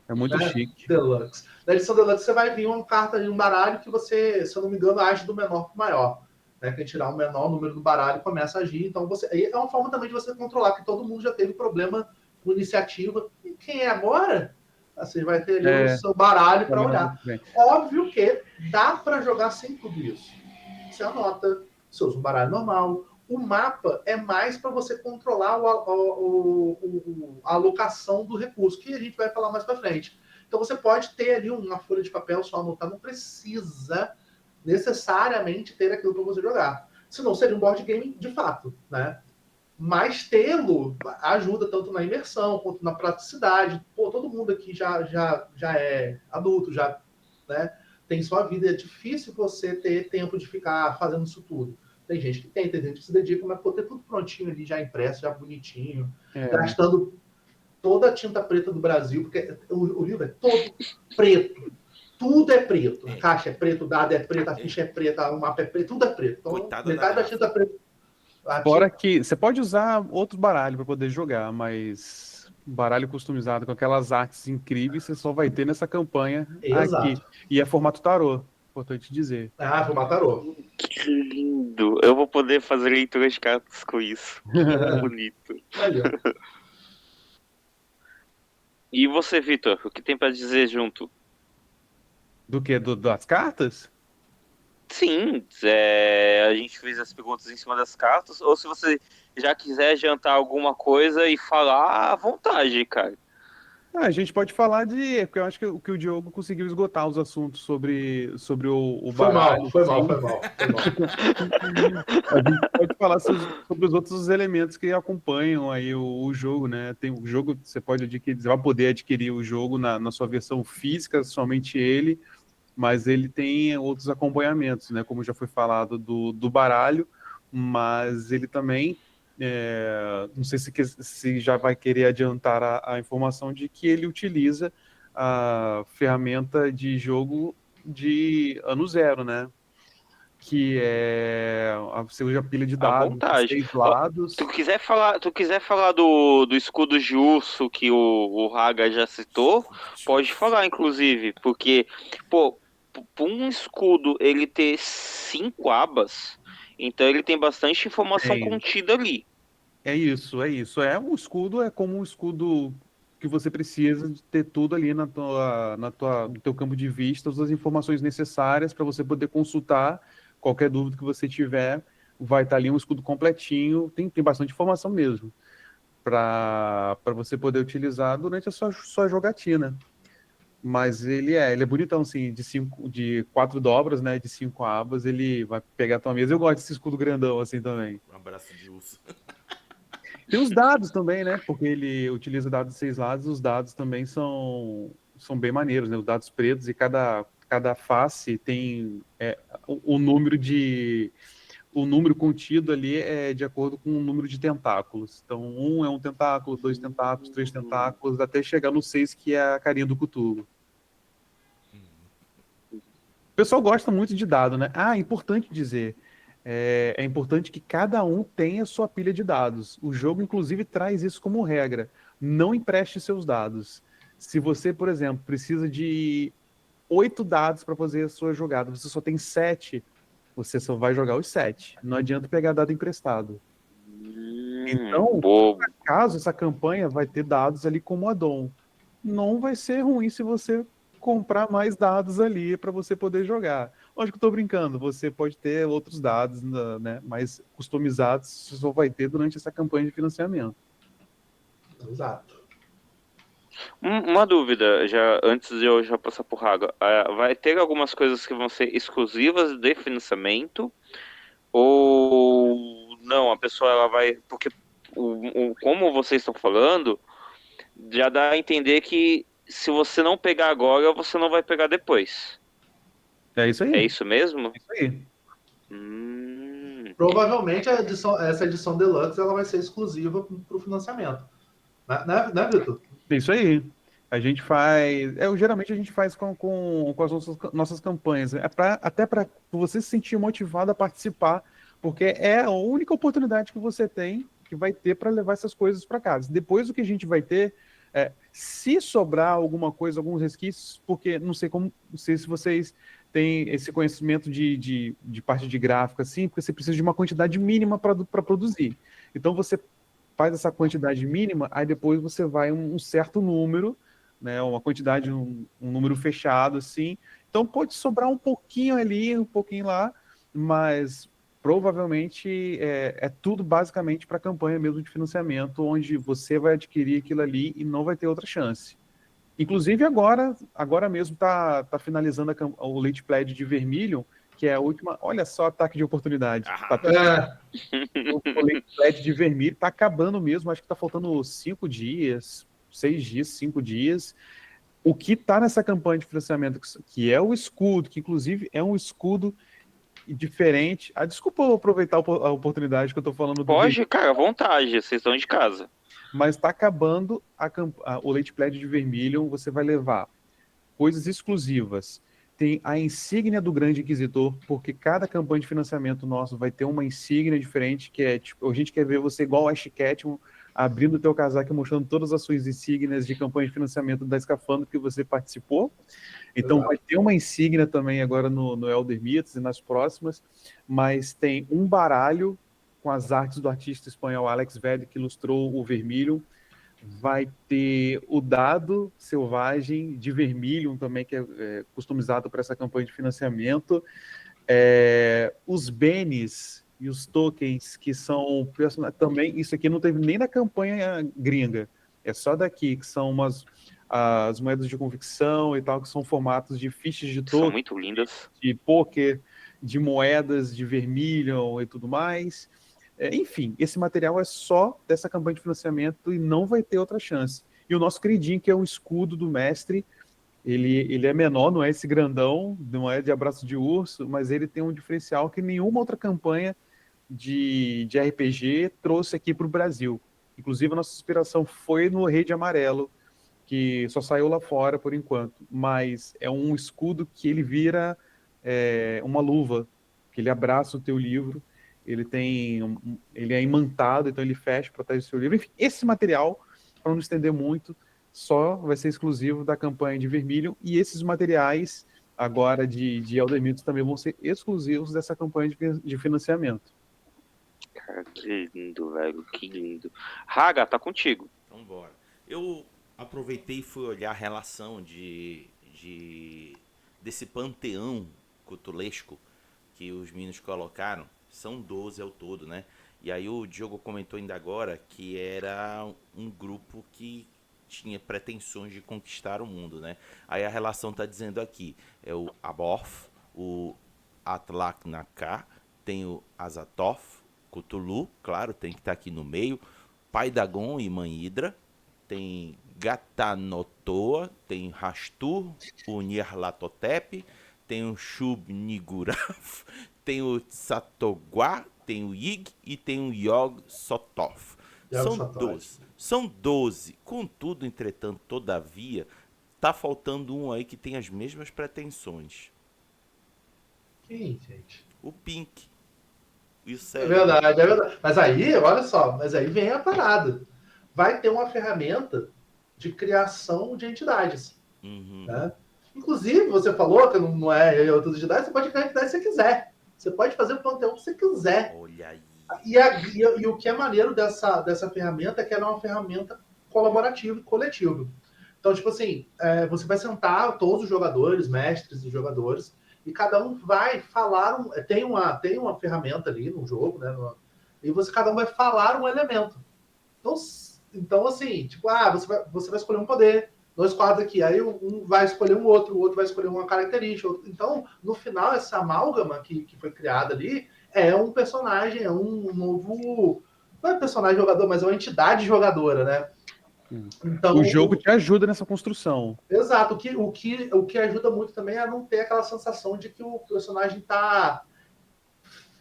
é muito chique. Deluxe. Na edição Deluxe você vai vir uma carta de um baralho que você, se eu não me engano, age do menor para o maior. Né? Quem tirar o menor número do baralho começa a agir. Então é uma forma também de você controlar, que todo mundo já teve problema com iniciativa. E quem é agora? Você vai ter ali o seu baralho para olhar. Óbvio que dá para jogar sem tudo isso. Você anota, você usa um baralho normal. O mapa é mais para você controlar a alocação do recurso, que a gente vai falar mais para frente. Então você pode ter ali uma folha de papel só anotar, não precisa necessariamente ter aquilo para você jogar. Senão seria um board game de fato, né? Mas tê-lo ajuda tanto na imersão quanto na praticidade. Todo mundo aqui já é adulto, já, né, tem sua vida. É difícil você ter tempo de ficar fazendo isso tudo. Tem gente que tem gente que se dedica, mas ter tudo prontinho ali, já impresso, já bonitinho, gastando toda a tinta preta do Brasil, porque o livro é todo preto. Tudo é preto. A caixa é preta, o dado é preto, a ficha é preta, o mapa é preto, tudo é preto. Então, metade da tinta preta. Fora que você pode usar outro baralho para poder jogar, mas baralho customizado com aquelas artes incríveis você só vai ter nessa campanha aqui. E é formato tarô, importante dizer. Formato tarô. Que lindo! Eu vou poder fazer leitura de cartas com isso. Que bonito. E você, Vitor, o que tem para dizer junto? Do que? Das cartas? Sim, a gente fez as perguntas em cima das cartas, ou se você já quiser adiantar alguma coisa e falar à vontade, cara. A gente pode falar porque eu acho que o Diogo conseguiu esgotar os assuntos sobre o baralho. Foi mal. A gente pode falar sobre os outros elementos que acompanham aí o jogo, né? Tem o jogo, você vai poder adquirir o jogo na sua versão física, somente ele, mas ele tem outros acompanhamentos, né? Como já foi falado do baralho, mas ele também, não sei se já vai querer adiantar a informação de que ele utiliza a ferramenta de jogo de ano zero, né? Que você usa a pilha de dados, 6 lados. Tu quiser falar do escudo de urso que o Haga já citou, pode falar, inclusive, porque, por um escudo ele ter 5 abas, então ele tem bastante informação contida ali. É isso. O escudo é como um escudo que você precisa de ter tudo ali no teu campo de vista, todas as informações necessárias para você poder consultar. Qualquer dúvida que você tiver, vai estar ali um escudo completinho, tem bastante informação mesmo, para você poder utilizar durante a sua jogatina. Mas ele é bonitão, assim, de 4 dobras, né, de 5 abas, ele vai pegar a tua mesa. Eu gosto desse escudo grandão, assim, também. Um abraço de urso. Tem os dados também, né, porque ele utiliza dados de 6 lados, os dados também são bem maneiros, né, os dados pretos, e cada face tem o número de o número contido ali é de acordo com o número de tentáculos. Então, um é um tentáculo, 2 tentáculos, 3 tentáculos, até chegar no 6, que é a carinha do Cthulhu. O pessoal gosta muito de dado, né? Ah, importante dizer. É importante que cada um tenha sua pilha de dados. O jogo, inclusive, traz isso como regra. Não empreste seus dados. Se você, por exemplo, precisa de 8 dados para fazer a sua jogada, você só tem 7, você só vai jogar os 7. Não adianta pegar dado emprestado. Então, Bobo. caso essa campanha vai ter dados ali como addon, não vai ser ruim se você comprar mais dados ali para você poder jogar. Lógico que eu estou brincando, você pode ter outros dados, né, mais customizados, você só vai ter durante essa campanha de financiamento. Exato. Uma dúvida, já antes de eu já passar por Raga. Vai ter algumas coisas que vão ser exclusivas de financiamento? Ou não, a pessoa ela vai. Porque como vocês estão falando, já dá a entender que se você não pegar agora, você não vai pegar depois. É isso aí. É isso mesmo? É isso aí. Provavelmente essa edição Deluxe ela vai ser exclusiva para o financiamento. Né, Vitor? É isso aí. A gente faz. Geralmente a gente faz com as nossas campanhas. Até para você se sentir motivado a participar, porque é a única oportunidade que você tem, que vai ter para levar essas coisas para casa. Depois o que a gente vai ter, se sobrar alguma coisa, alguns resquícios, porque não sei se vocês têm esse conhecimento de parte de gráfica, assim, porque você precisa de uma quantidade mínima para produzir. Então você faz essa quantidade mínima, aí depois você vai um certo número, né, uma quantidade, um número fechado, assim. Então pode sobrar um pouquinho ali, um pouquinho lá, mas provavelmente é tudo basicamente para a campanha mesmo de financiamento, onde você vai adquirir aquilo ali e não vai ter outra chance. Inclusive agora mesmo está finalizando o Late Pledge de Vermilion, que é a última. Olha só, ataque de oportunidade. O Late Pledge de Vermilion está acabando mesmo, acho que está faltando 5 dias, 6 dias, 5 dias. O que está nessa campanha de financiamento, que é o escudo, que inclusive é um escudo diferente. Desculpa eu aproveitar a oportunidade que eu estou falando do Pode, cara, à vontade, vocês estão de casa. Mas está acabando o Late Pledge de Vermilion, você vai levar coisas exclusivas. Tem a insígnia do Grande Inquisitor, porque cada campanha de financiamento nosso vai ter uma insígnia diferente, que é tipo, a gente quer ver você igual o Ash Ketchum, abrindo o teu casaco e mostrando todas as suas insígnias de campanha de financiamento da Escafandro que você participou. Então vai ter uma insígnia também agora no Elder Mythos e nas próximas, mas tem um baralho com as artes do artista espanhol Alex Verde, que ilustrou o Vermilion. Vai ter o dado selvagem de Vermilion também, que é customizado para essa campanha de financiamento. Os Benes e os tokens, que são também, isso aqui não teve nem na campanha gringa, é só daqui, que são as moedas de convicção e tal, que são formatos de fichas de token. São muito lindas. De poker, de moedas de Vermilion e tudo mais. Enfim, esse material é só dessa campanha de financiamento e não vai ter outra chance. E o nosso queridinho, que é o escudo do mestre, ele é menor, não é esse grandão, não é de abraço de urso, mas ele tem um diferencial que nenhuma outra campanha de RPG trouxe aqui para o Brasil. Inclusive, a nossa inspiração foi no Rei de Amarelo, que só saiu lá fora por enquanto. Mas é um escudo que ele vira uma luva, que ele abraça o teu livro. Ele é imantado, então ele fecha, protege o seu livro. Enfim, esse material, para não estender muito, só vai ser exclusivo da campanha de Vermilion, e esses materiais agora de Elder Mythos também vão ser exclusivos dessa campanha de financiamento. Cara, que lindo, velho, que lindo. Raga, tá contigo. Então bora. Eu aproveitei e fui olhar a relação desse panteão cutulesco que os meninos colocaram. São 12 ao todo, né? E aí o Diogo comentou ainda agora que era um grupo que tinha pretensões de conquistar o mundo, né? Aí a relação tá dizendo aqui, é o Aborth, o Atlak-Naká, tem o Azathoth, Cthulhu, claro, tem que estar aqui no meio, Pai Dagon e Mãe Hidra, tem Gatanotoa, tem Rastur, o Nyarlathotep, tem o Shub-Niggurath, tem o Satogwa, tem o Yig e tem o Yog Sothoth. Yog São Sothoth. 12. São 12. Contudo, entretanto, todavia, tá faltando um aí que tem as mesmas pretensões. Quem, gente? O Pink. E o É Cérebro. verdade, é verdade. Mas aí, olha só, mas aí vem a parada. Vai ter uma ferramenta de criação de entidades. Uhum. Né? Inclusive, você falou que não é outras entidades, você pode criar a entidade que você quiser. Você pode fazer o panteão que você quiser. Olha aí. E o que é maneiro dessa ferramenta é que ela é uma ferramenta colaborativa e coletiva. Então, tipo assim, você vai sentar todos os jogadores, mestres e jogadores, e cada um vai falar. Tem uma ferramenta ali no jogo, né? E cada um vai falar um elemento. Então assim, tipo, você vai escolher um poder, 2 quadros aqui, aí um vai escolher um outro, o outro vai escolher uma característica. Então, no final, essa amálgama que foi criada ali é um personagem, é um novo. Não é personagem jogador, mas é uma entidade jogadora, né? Então, O jogo te ajuda nessa construção. Exato. O que ajuda muito também é não ter aquela sensação de que o personagem está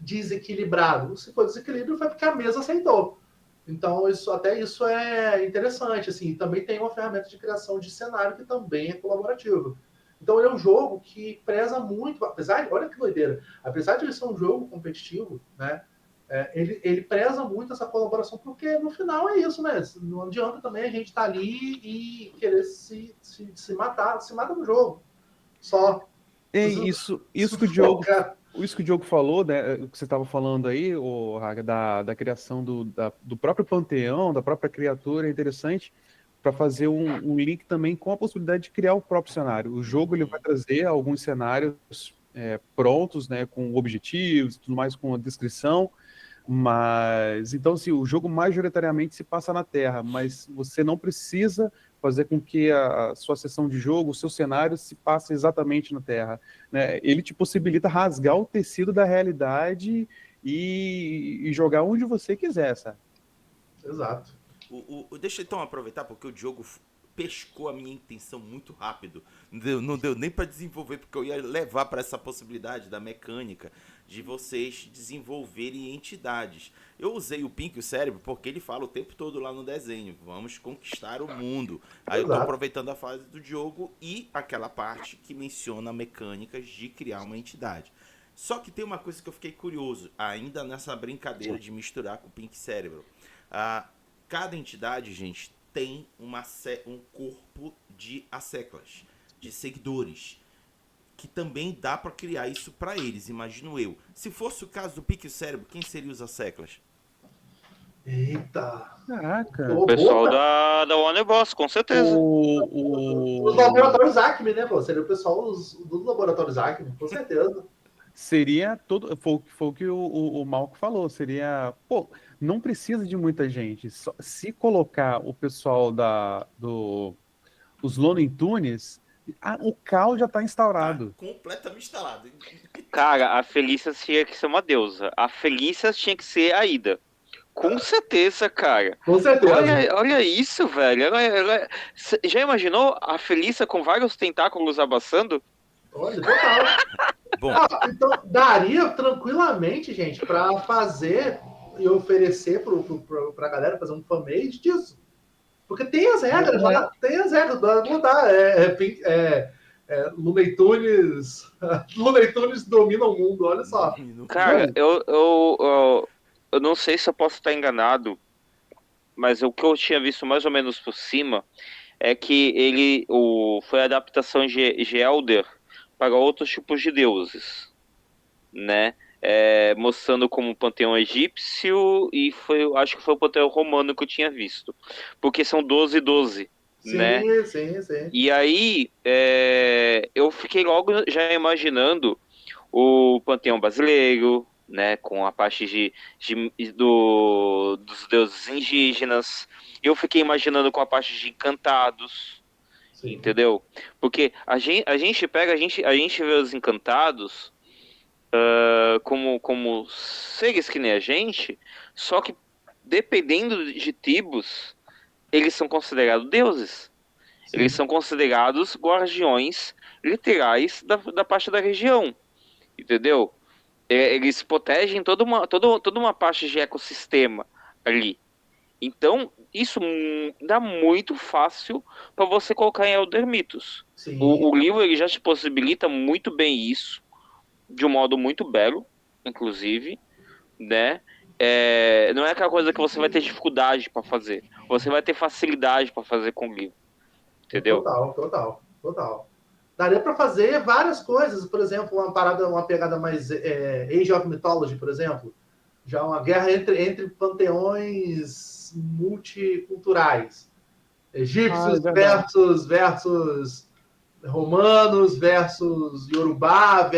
desequilibrado. Se for desequilíbrio, foi porque a mesa aceitou. Então, até isso é interessante. Assim, também tem uma ferramenta de criação de cenário que também é colaborativa. Então, ele é um jogo que preza muito, olha que doideira, apesar de ele ser um jogo competitivo, né? Ele preza muito essa colaboração, porque no final é isso, né? Não adianta também a gente estar ali e querer se matar, se mata no jogo. Só. Isso que o Diogo. Isso que o Diogo falou, né, o que você estava falando aí, Raga, da criação do próprio panteão, da própria criatura, é interessante para fazer um link também com a possibilidade de criar o próprio cenário. O jogo ele vai trazer alguns cenários prontos, né, com objetivos e tudo mais, com a descrição, mas então assim, o jogo majoritariamente se passa na Terra, mas você não precisa fazer com que a sua sessão de jogo, o seu cenário se passe exatamente na Terra, né? Ele te possibilita rasgar o tecido da realidade e jogar onde você quiser, sabe? Exato. Deixa eu então aproveitar, porque o Diogo pescou a minha intenção muito rápido. Não deu nem para desenvolver, porque eu ia levar para essa possibilidade da mecânica de vocês desenvolverem entidades. Eu usei o Pink, o Cérebro, porque ele fala o tempo todo lá no desenho: vamos conquistar o mundo. Aí eu tô aproveitando a fase do Diogo e aquela parte que menciona mecânicas de criar uma entidade. Só que tem uma coisa que eu fiquei curioso, ainda nessa brincadeira de misturar com o Pink Cérebro. Cada entidade, gente, tem um corpo de asseclas, de seguidores, que também dá para criar isso para eles, imagino eu. Se fosse o caso do Pique Cérebro, quem seria os asseclas? Eita! Caraca! O pessoal da Warner Bros, com certeza. Os laboratórios Acme, né, pô? Seria o pessoal dos laboratórios Acme, com certeza. Seria todo. Foi o que o Malco falou. Seria. Pô, não precisa de muita gente. Se colocar o pessoal os Looney Tunes, o caos já está instaurado. Tá completamente instalado. Cara, a Felícia tinha que ser uma deusa. A Felícia tinha que ser a Ida. Com certeza, cara. Com certeza. Olha isso, velho. Já imaginou a Felícia com vários tentáculos abaçando? Olha, total. Bom, então, daria tranquilamente, gente, para fazer e oferecer pra galera fazer um fanmade disso. Porque tem as regras, tem as regras, não dá. Looney Tunes domina o mundo, olha só. Cara, eu não sei se eu posso estar enganado, mas o que eu tinha visto mais ou menos por cima é que foi a adaptação de Elder para outros tipos de deuses, né? Mostrando como o panteão egípcio e acho que foi o panteão romano que eu tinha visto, porque são 12, sim, né? Sim. E aí eu fiquei logo já imaginando o panteão brasileiro, né? Com a parte dos deuses indígenas. Eu fiquei imaginando com a parte de encantados. Sim. Entendeu? Porque a gente vê os encantados como seres que nem a gente, só que dependendo de tribos, eles são considerados deuses. Sim. Eles são considerados guardiões literais da parte da região. Entendeu? Eles protegem toda uma parte de ecossistema ali. Então, isso dá muito fácil para você colocar em Elder Mythos. Sim, O livro ele já te possibilita muito bem isso, de um modo muito belo, inclusive, né? Não é aquela coisa que você vai ter dificuldade para fazer. Você vai ter facilidade para fazer com o livro, entendeu? total. Daria para fazer várias coisas, por exemplo, uma pegada mais Age of Mythology, por exemplo, já uma guerra entre panteões multiculturais, Ah, é egípcios verdade. versus romanos versus Yorubá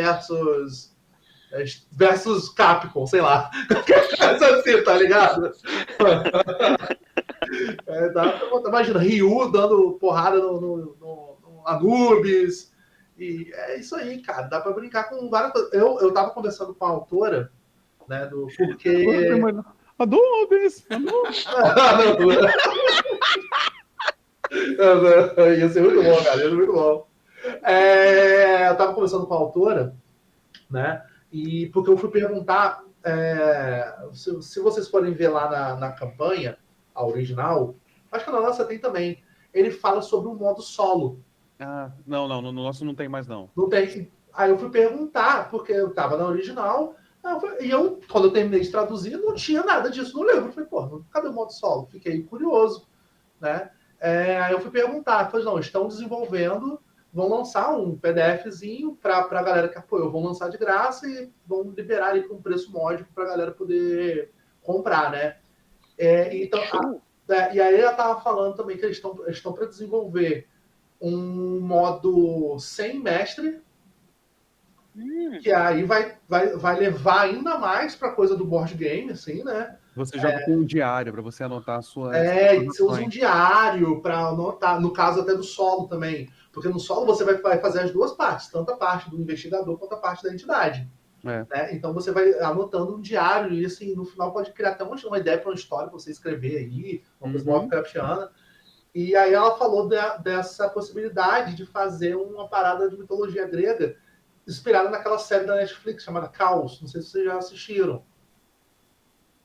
versus Capcom, sei lá. Assim, tá ligado? Imagina, Ryu dando porrada no Anubis. E é isso aí, cara. Dá pra brincar com várias coisas. Eu tava conversando com a autora, né, do porquê. Anubis! Ia ser muito bom, cara. Ia ser muito bom. Eu tava conversando com a autora, né? E porque eu fui perguntar se vocês forem ver lá na campanha, a original, acho que na nossa tem também. Ele fala sobre um modo solo. Ah, não, no nosso não tem mais, não. Não tem. Aí eu fui perguntar, porque eu tava na original, quando eu terminei de traduzir, não tinha nada disso no livro. Eu falei, pô, cadê o modo solo? Fiquei curioso, né? Aí eu fui perguntar, falei, não, estão desenvolvendo, vão lançar um PDFzinho para a galera que apoiou, vão lançar de graça e vão liberar ali com um preço módico para a galera poder comprar, né? Então, e aí ela estava falando também que eles estão para desenvolver um modo sem mestre, que aí vai levar ainda mais para coisa do board game, assim, né? Você joga com um diário para você anotar suas Você usa um diário para anotar, no caso até do solo também, porque no solo você vai fazer as duas partes, tanto a parte do investigador quanto a parte da entidade. Né? Então você vai anotando um diário e assim, no final pode criar até uma ideia para uma história para você escrever aí, uma coisa Lovecraftiana. E aí ela falou dessa possibilidade de fazer uma parada de mitologia grega inspirada naquela série da Netflix chamada Caos. Não sei se vocês já assistiram.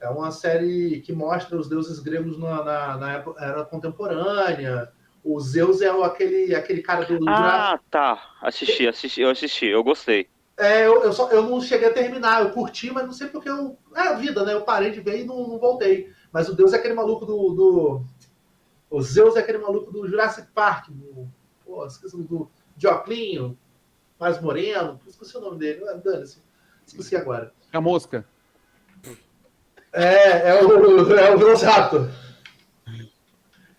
É uma série que mostra os deuses gregos na era contemporânea. O Zeus é aquele cara do Jurassic. Tá. Eu assisti, eu gostei. Eu não cheguei a terminar, eu curti, mas não sei porque é a vida, né? Eu parei de ver e não voltei. Mas o Deus é aquele maluco o Zeus é aquele maluco do Jurassic Park. Esqueci do Dioclinho, mais moreno. Esqueci o nome dele. Dane-se. Esqueci agora. A mosca. É o Velociraptor.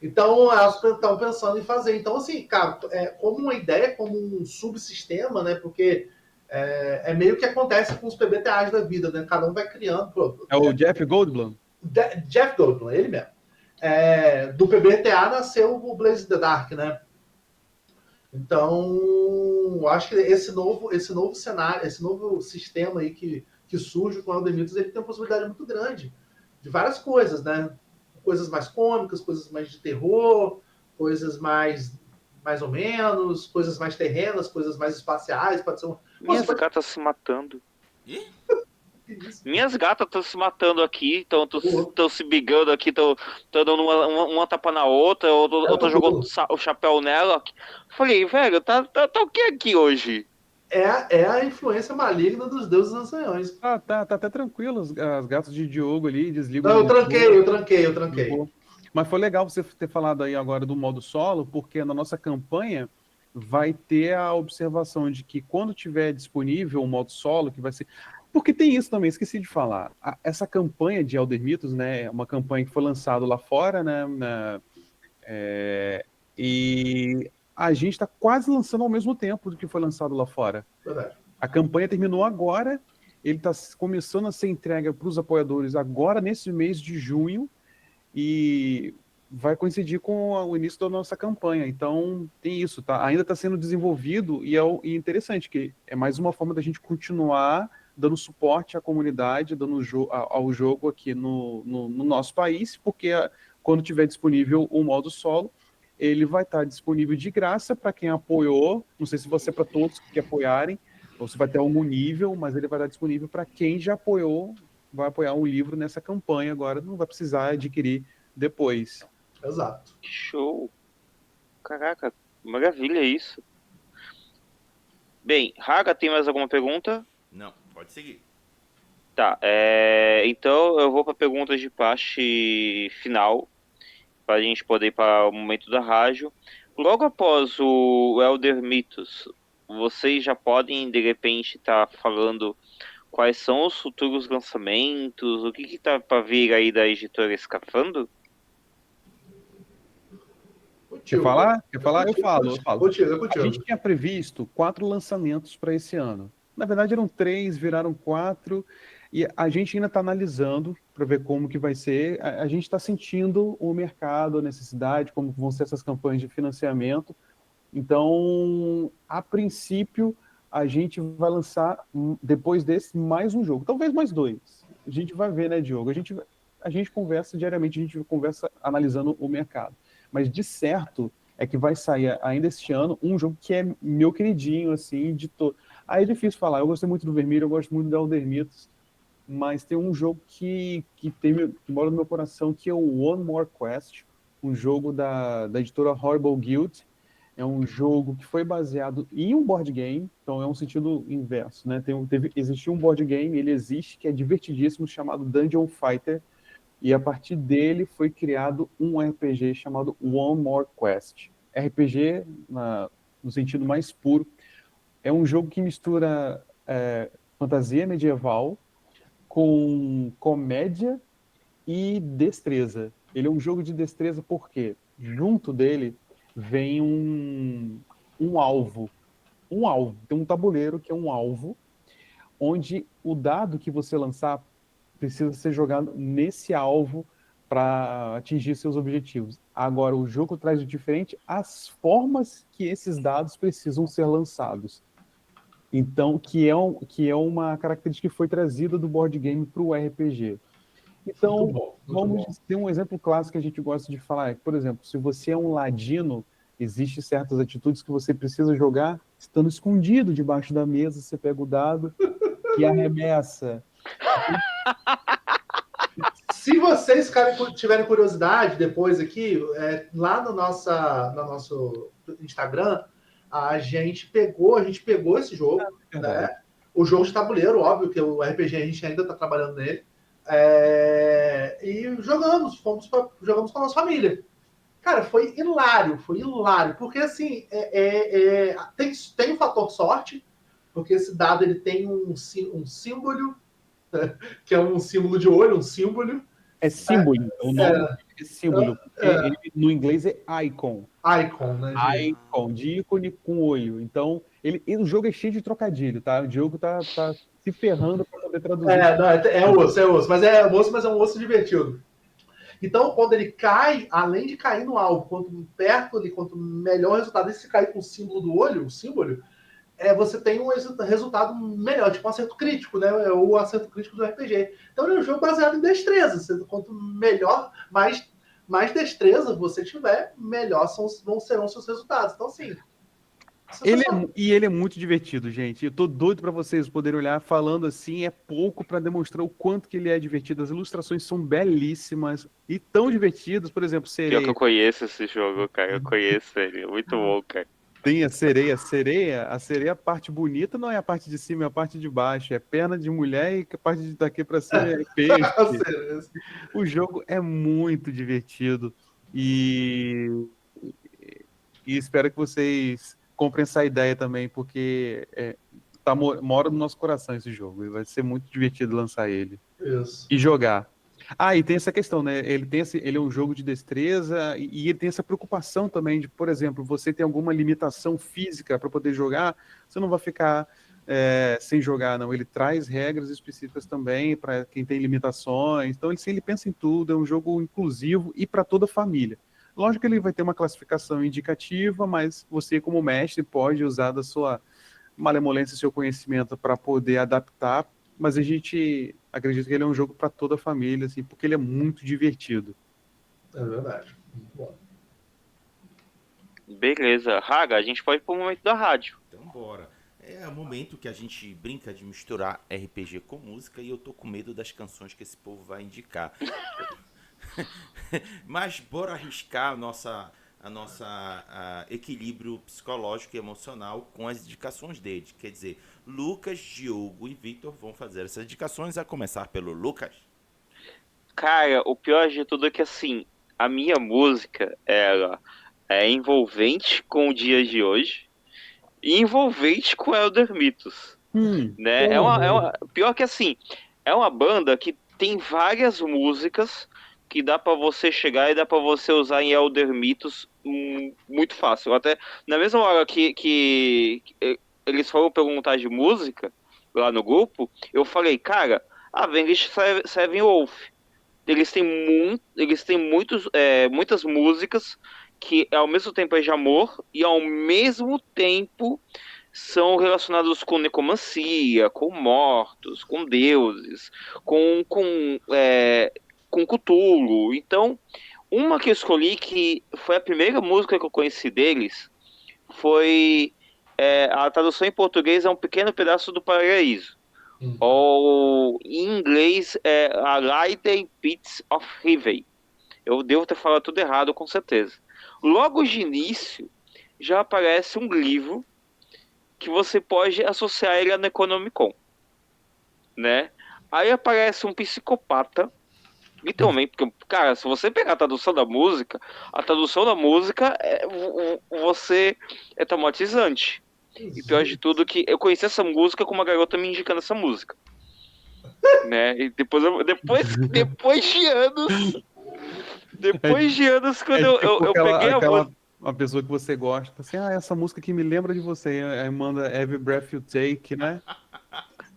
Então, elas estão pensando em fazer. Então, assim, cara, como uma ideia, como um subsistema, né? Porque meio que acontece com os PBTAs da vida, né? Cada um vai criando. O Jeff Goldblum? Jeff Goldblum, ele mesmo. Do PBTA nasceu o Blaze the Dark, né? Então, acho que esse novo cenário, esse novo sistema aí que surge com o Elder Mythos, ele tem uma possibilidade muito grande de várias coisas, né? Coisas mais cômicas, coisas mais de terror, coisas mais ou menos, coisas mais terrenas, coisas mais espaciais, pode ser Minhas gatas se matando. Ih? Minhas gatas estão se matando aqui, estão se brigando aqui, estão dando uma tapa na outra, eu tô jogando o chapéu nela. Falei, velho, tá o que aqui hoje? É a influência maligna dos deuses anciãos. Tá até tranquilo as gatas de Diogo ali, desligam. Não, eu tranquei. Mas foi legal você ter falado aí agora do modo solo, porque na nossa campanha vai ter a observação de que quando tiver disponível o modo solo, que vai ser... Porque tem isso também, esqueci de falar. Essa campanha de Elder Mythos, né, é uma campanha que foi lançada lá fora, né, e a gente está quase lançando ao mesmo tempo do que foi lançado lá fora. Verdade. A campanha terminou agora, ele está começando a ser entregue para os apoiadores agora, nesse mês de junho, e vai coincidir com o início da nossa campanha. Então, tem isso, tá? Ainda está sendo desenvolvido e é interessante, que é mais uma forma da gente continuar dando suporte à comunidade, dando ao jogo aqui no nosso país, porque quando tiver disponível o modo solo, ele vai estar disponível de graça para quem apoiou, não sei se vai ser para todos que apoiarem, Ou você vai ter algum nível, mas ele vai estar disponível para quem já apoiou, vai apoiar um livro nessa campanha agora, não vai precisar adquirir depois. Exato. Que show. Caraca, maravilha isso. Bem, Raga, tem mais alguma pergunta? Não, pode seguir. Tá, então eu vou para perguntas de parte final, para a gente poder ir para o momento da rádio. Logo após o Elder Mythos, vocês já podem, de repente, estar falando quais são os futuros lançamentos, o que tá para vir aí da editora Escafando? Quer falar? Quer falar? Eu falo. Contigo, é A contigo. gente tinha previsto 4 lançamentos para esse ano. Na verdade, eram 3, viraram 4, e a gente ainda está analisando para ver como que vai ser. A gente está sentindo o mercado, a necessidade, como vão ser essas campanhas de financiamento. Então, a princípio, a gente vai lançar, depois desse, mais um jogo. Talvez mais 2. A gente vai ver, né, Diogo? A gente conversa diariamente, a gente conversa analisando o mercado. Mas, de certo, é que vai sair ainda este ano um jogo que é meu queridinho, assim, de todo. Aí é difícil falar. Eu gostei muito do Vermílio, eu gosto muito do Elder Mythos, mas tem um jogo que mora no meu coração, que é o One More Quest, um jogo da editora Horrible Guild. É um jogo que foi baseado em um board game, então é um sentido inverso, né? Existiu um board game, ele existe, que é divertidíssimo, chamado Dungeon Fighter, e a partir dele foi criado um RPG chamado One More Quest. RPG, no sentido mais puro, é um jogo que mistura fantasia medieval com comédia e destreza. Ele é um jogo de destreza porque junto dele vem um alvo. Um alvo. Tem um tabuleiro que é um alvo, onde o dado que você lançar precisa ser jogado nesse alvo para atingir seus objetivos. Agora, o jogo traz de diferente as formas que esses dados precisam ser lançados. Então, que é uma característica que foi trazida do board game para o RPG. Então, Muito bom. vamos ter um exemplo clássico que a gente gosta de falar. Por exemplo, se você é um ladino, existem certas atitudes que você precisa jogar estando escondido debaixo da mesa, você pega o dado e arremessa. Se vocês tiverem curiosidade, depois aqui, lá no nosso Instagram, a gente pegou esse jogo, né? O jogo de tabuleiro, óbvio, que o RPG a gente ainda está trabalhando nele. E jogamos com a nossa família. Cara, foi hilário, porque assim, tem um fator sorte, porque esse dado ele tem um símbolo, que é um símbolo de olho, um símbolo. É símbolo, o nome é símbolo. Ele, no inglês é icon. Icon, né? Icon, de ícone com olho. Então, o jogo é cheio de trocadilho, tá? O Diogo tá se ferrando para poder traduzir. É osso, mas é um osso divertido. Então, quando ele cai, além de cair no alvo, quanto perto ali, quanto melhor o resultado, e se cair com o símbolo do olho, o símbolo, você tem um resultado melhor, tipo um acerto crítico, né? O acerto crítico do RPG. Então, ele é um jogo baseado em destreza. Quanto melhor, mais destreza você tiver, melhor serão seus resultados. Então, assim. Ele é muito divertido, gente. Eu tô doido para vocês poderem olhar. Falando assim, é pouco para demonstrar o quanto que ele é divertido. As ilustrações são belíssimas e tão divertidas. Por exemplo, Pior que eu conheço esse jogo, cara. Eu conheço ele. É muito bom, cara. Tem a sereia. A sereia, a parte bonita não é a parte de cima, é a parte de baixo. É perna de mulher e a parte de daqui para cima é peixe. O jogo é muito divertido e espero que vocês comprem essa ideia também, porque mora no nosso coração esse jogo. E vai ser muito divertido lançar ele. Isso. E jogar. E tem essa questão, né? Ele é um jogo de destreza e ele tem essa preocupação também de, por exemplo, você tem alguma limitação física para poder jogar, você não vai ficar sem jogar, não. Ele traz regras específicas também para quem tem limitações. Então, ele pensa em tudo, é um jogo inclusivo e para toda a família. Lógico que ele vai ter uma classificação indicativa, mas você, como mestre, pode usar da sua malemolência, seu conhecimento para poder adaptar, mas a gente acredita que ele é um jogo para toda a família, assim, porque ele é muito divertido. É verdade. Muito bom. Beleza. Raga, a gente pode ir pro momento da rádio. Então, bora. É o momento que a gente brinca de misturar RPG com música e eu tô com medo das canções que esse povo vai indicar. Mas bora arriscar a equilíbrio psicológico e emocional com as indicações deles. Quer dizer, Lucas, Diogo e Victor vão fazer essas indicações, a começar pelo Lucas. Cara, o pior de tudo é que assim, a minha música, ela é envolvente com o dia de hoje e envolvente com Elder Mythos, né? Pior que assim, é uma banda que tem várias músicas que dá pra você chegar e dá pra você usar em Elder Mythos muito fácil. Até na mesma hora que eles foram perguntar de música lá no grupo, eu falei, cara, a Avenged Sevenfold, eles têm muitas músicas que ao mesmo tempo é de amor e ao mesmo tempo são relacionados com necromancia, com mortos, com deuses, com Cthulhu. Então, uma que eu escolhi, que foi a primeira música que eu conheci deles, foi a tradução em português é Um Pequeno Pedaço do Paraíso. Ou em inglês é A Lighted Pits of Heaven. Eu devo ter falado tudo errado, com certeza. Logo de início, já aparece um livro que você pode associar ele a Necronomicon, né? Aí aparece um psicopata, literalmente, porque, cara, se você pegar a tradução da música você é traumatizante. E pior de tudo que eu conheci essa música com uma garota me indicando essa música, né? E depois de anos, quando eu peguei a música. Uma pessoa que você gosta, assim, essa música aqui me lembra de você. Aí manda Every Breath You Take, né?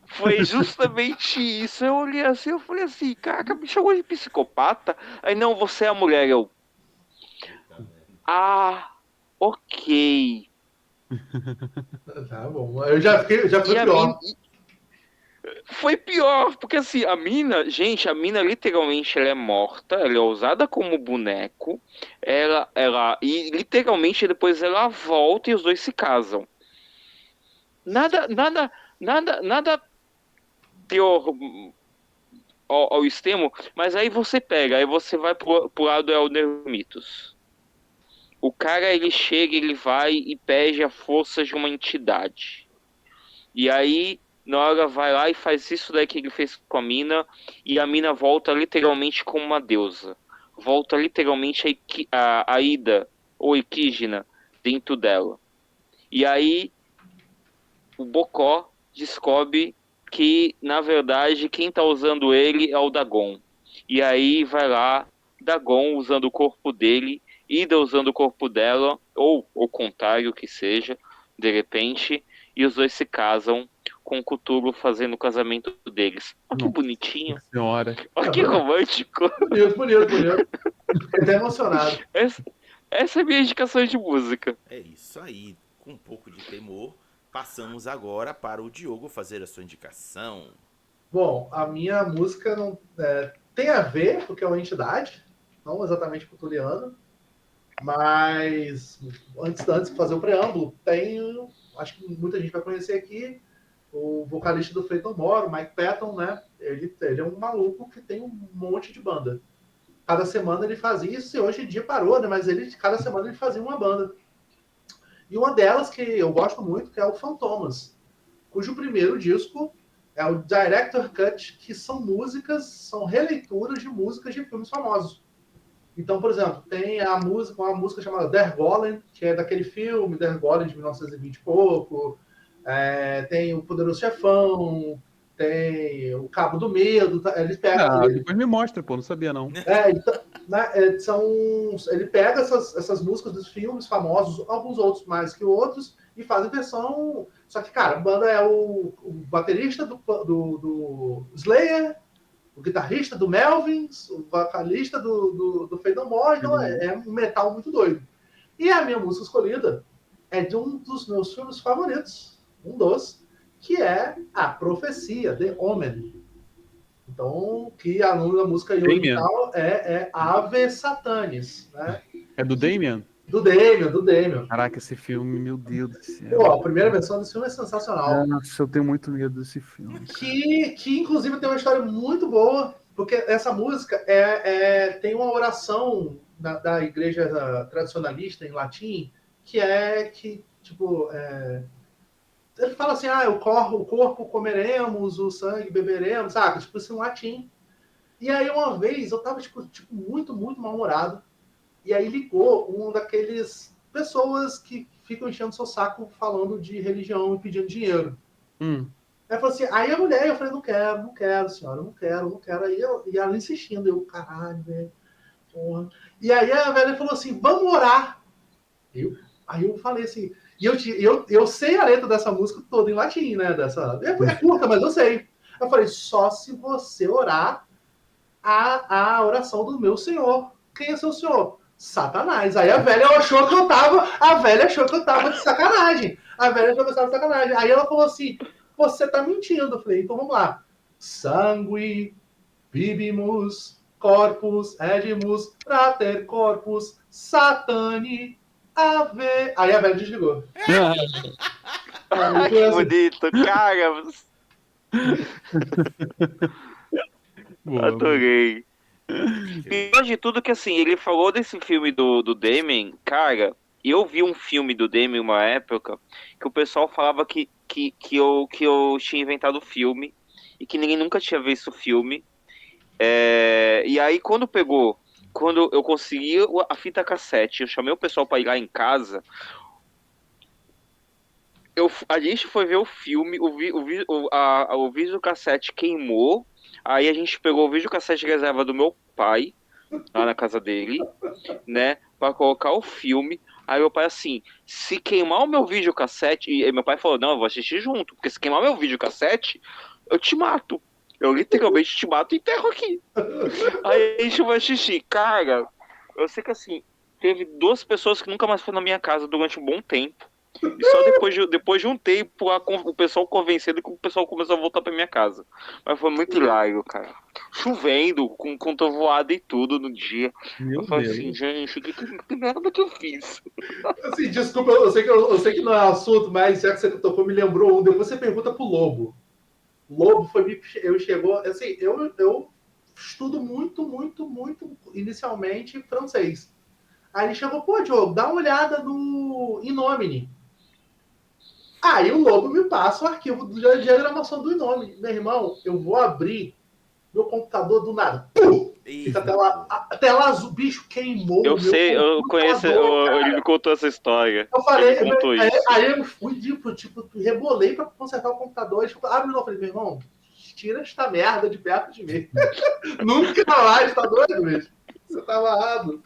Foi justamente isso. Eu olhei assim, eu falei assim, caraca, me chamou de psicopata. Aí não, você é a mulher. Eu. Ok. Tá bom. Eu já fui pior. Foi pior, porque assim, a mina literalmente ela é morta, ela é usada como boneco, e literalmente depois ela volta e os dois se casam. Nada pior ao extremo, mas aí você vai pro lado do Elder Mythos. O cara, ele chega, ele vai e pede a força de uma entidade. E aí Nora vai lá e faz isso daí que ele fez com a mina, e a mina volta literalmente como uma deusa. Volta literalmente a Ida, ou Equigna, dentro dela. E aí o Bocó descobre que, na verdade, quem tá usando ele é o Dagon. E aí vai lá, Dagon usando o corpo dele, Ida usando o corpo dela, ou o contrário que seja, de repente, e os dois se casam, com o Cthulhu fazendo o casamento deles. Olha que bonitinho. Senhora. Olha que romântico. Bonito. Fiquei até emocionado. Essa é a minha indicação de música. É isso aí. Com um pouco de temor, passamos agora para o Diogo fazer a sua indicação. Bom, a minha música não tem a ver, porque é uma entidade, não exatamente cutuliana, mas antes de fazer o preâmbulo, acho que muita gente vai conhecer aqui, o vocalista do Faith No More, o Mike Patton, né? Ele é um maluco que tem um monte de banda. Cada semana ele fazia isso, e hoje em dia parou, né? Mas cada semana ele fazia uma banda. E uma delas que eu gosto muito, que é o Fantomas, cujo primeiro disco é o Director Cut, que são releituras de músicas de filmes famosos. Então, por exemplo, tem uma música chamada Der Golem, que é daquele filme Der Golem de 1920 e pouco. Tem o Poderoso Chefão, tem o Cabo do Medo. Eles pegam. Depois me mostra, pô, não sabia não. Ele pega essas músicas dos filmes famosos, alguns outros mais que outros, e faz a versão. Só que, cara, a banda é o baterista do Slayer, o guitarrista do Melvins, o vocalista do Faith No More, então é um metal muito doido. E a minha música escolhida é de um dos meus filmes favoritos, que é A Profecia, The Omen. Então, que a nome da música original é Ave Satanis, né? É do Damien? Do Damien, do Damien. Caraca, esse filme, meu Deus do céu. Pô, a primeira versão desse filme é sensacional. Nossa, eu tenho muito medo desse filme. Que inclusive tem uma história muito boa, porque essa música tem uma oração da igreja tradicionalista em latim, ele fala assim, o corpo comeremos, o sangue beberemos, sabe? Tipo, isso em latim. E aí uma vez eu tava tipo muito, muito mal-humorado, e aí ligou um daqueles pessoas que ficam enchendo seu saco falando de religião e pedindo dinheiro. Aí falou assim, aí a mulher, eu falei, não quero, senhora, não quero. E ela insistindo, eu, caralho, velho, porra. E aí a velha falou assim, vamos orar. Aí eu falei assim, e eu sei a letra dessa música toda em latim, né? É curta, mas eu sei. Eu falei, só se você orar a oração do meu senhor. Quem é seu senhor? Satanás. Aí a velha achou que eu tava de sacanagem. A velha achou que eu estava de sacanagem. Aí ela falou assim, você tá mentindo. Eu falei, então vamos lá. Sangue, bibimus, corpus, edimus, prater corpus, satani, ave. Aí a velha desligou. Ah, que bonito, cara. Adorei. Pior de tudo que assim, ele falou desse filme do Damien, cara, eu vi um filme do Damien uma época que o pessoal falava que eu tinha inventado o filme e que ninguém nunca tinha visto o filme. E aí quando eu consegui a fita cassete, eu chamei o pessoal pra ir lá em casa, a gente foi ver o filme, o videocassete queimou. Aí a gente pegou o videocassete de reserva do meu pai, lá na casa dele, né, pra colocar o filme. Aí meu pai assim, se queimar o meu videocassete... E meu pai falou, não, eu vou assistir junto, porque se queimar meu videocassete, eu te mato. Eu literalmente te mato e enterro aqui. Aí a gente vai assistir. Cara, eu sei que assim, teve 2 pessoas que nunca mais foram na minha casa durante um bom tempo. E só depois de um tempo o pessoal convencendo que o pessoal começou a voltar pra minha casa. Mas foi muito hilário, cara. Chovendo, com trovoada e tudo no dia. Meu eu falei Deus. assim, gente, que merda que eu fiz? Assim, desculpa, eu sei que não é assunto, mas já que você tocou, me lembrou um. Depois você pergunta pro Lobo. Lobo chegou, assim, eu estudo muito, inicialmente, francês. Aí ele chegou, pô, Diogo, dá uma olhada no Inomine. Aí o Lobo me passa o arquivo de diagramação do Inomine. Meu irmão, eu vou abrir meu computador do nada. Fica a tela azul, bicho, queimou. Eu sei, eu conheço, ele me contou essa história. Eu falei, aí eu fui, rebolei pra consertar o computador. Ele abre não, eu falei, meu irmão, tira esta merda de perto de mim. Nunca mais, tá doido, bicho? Você tava errado.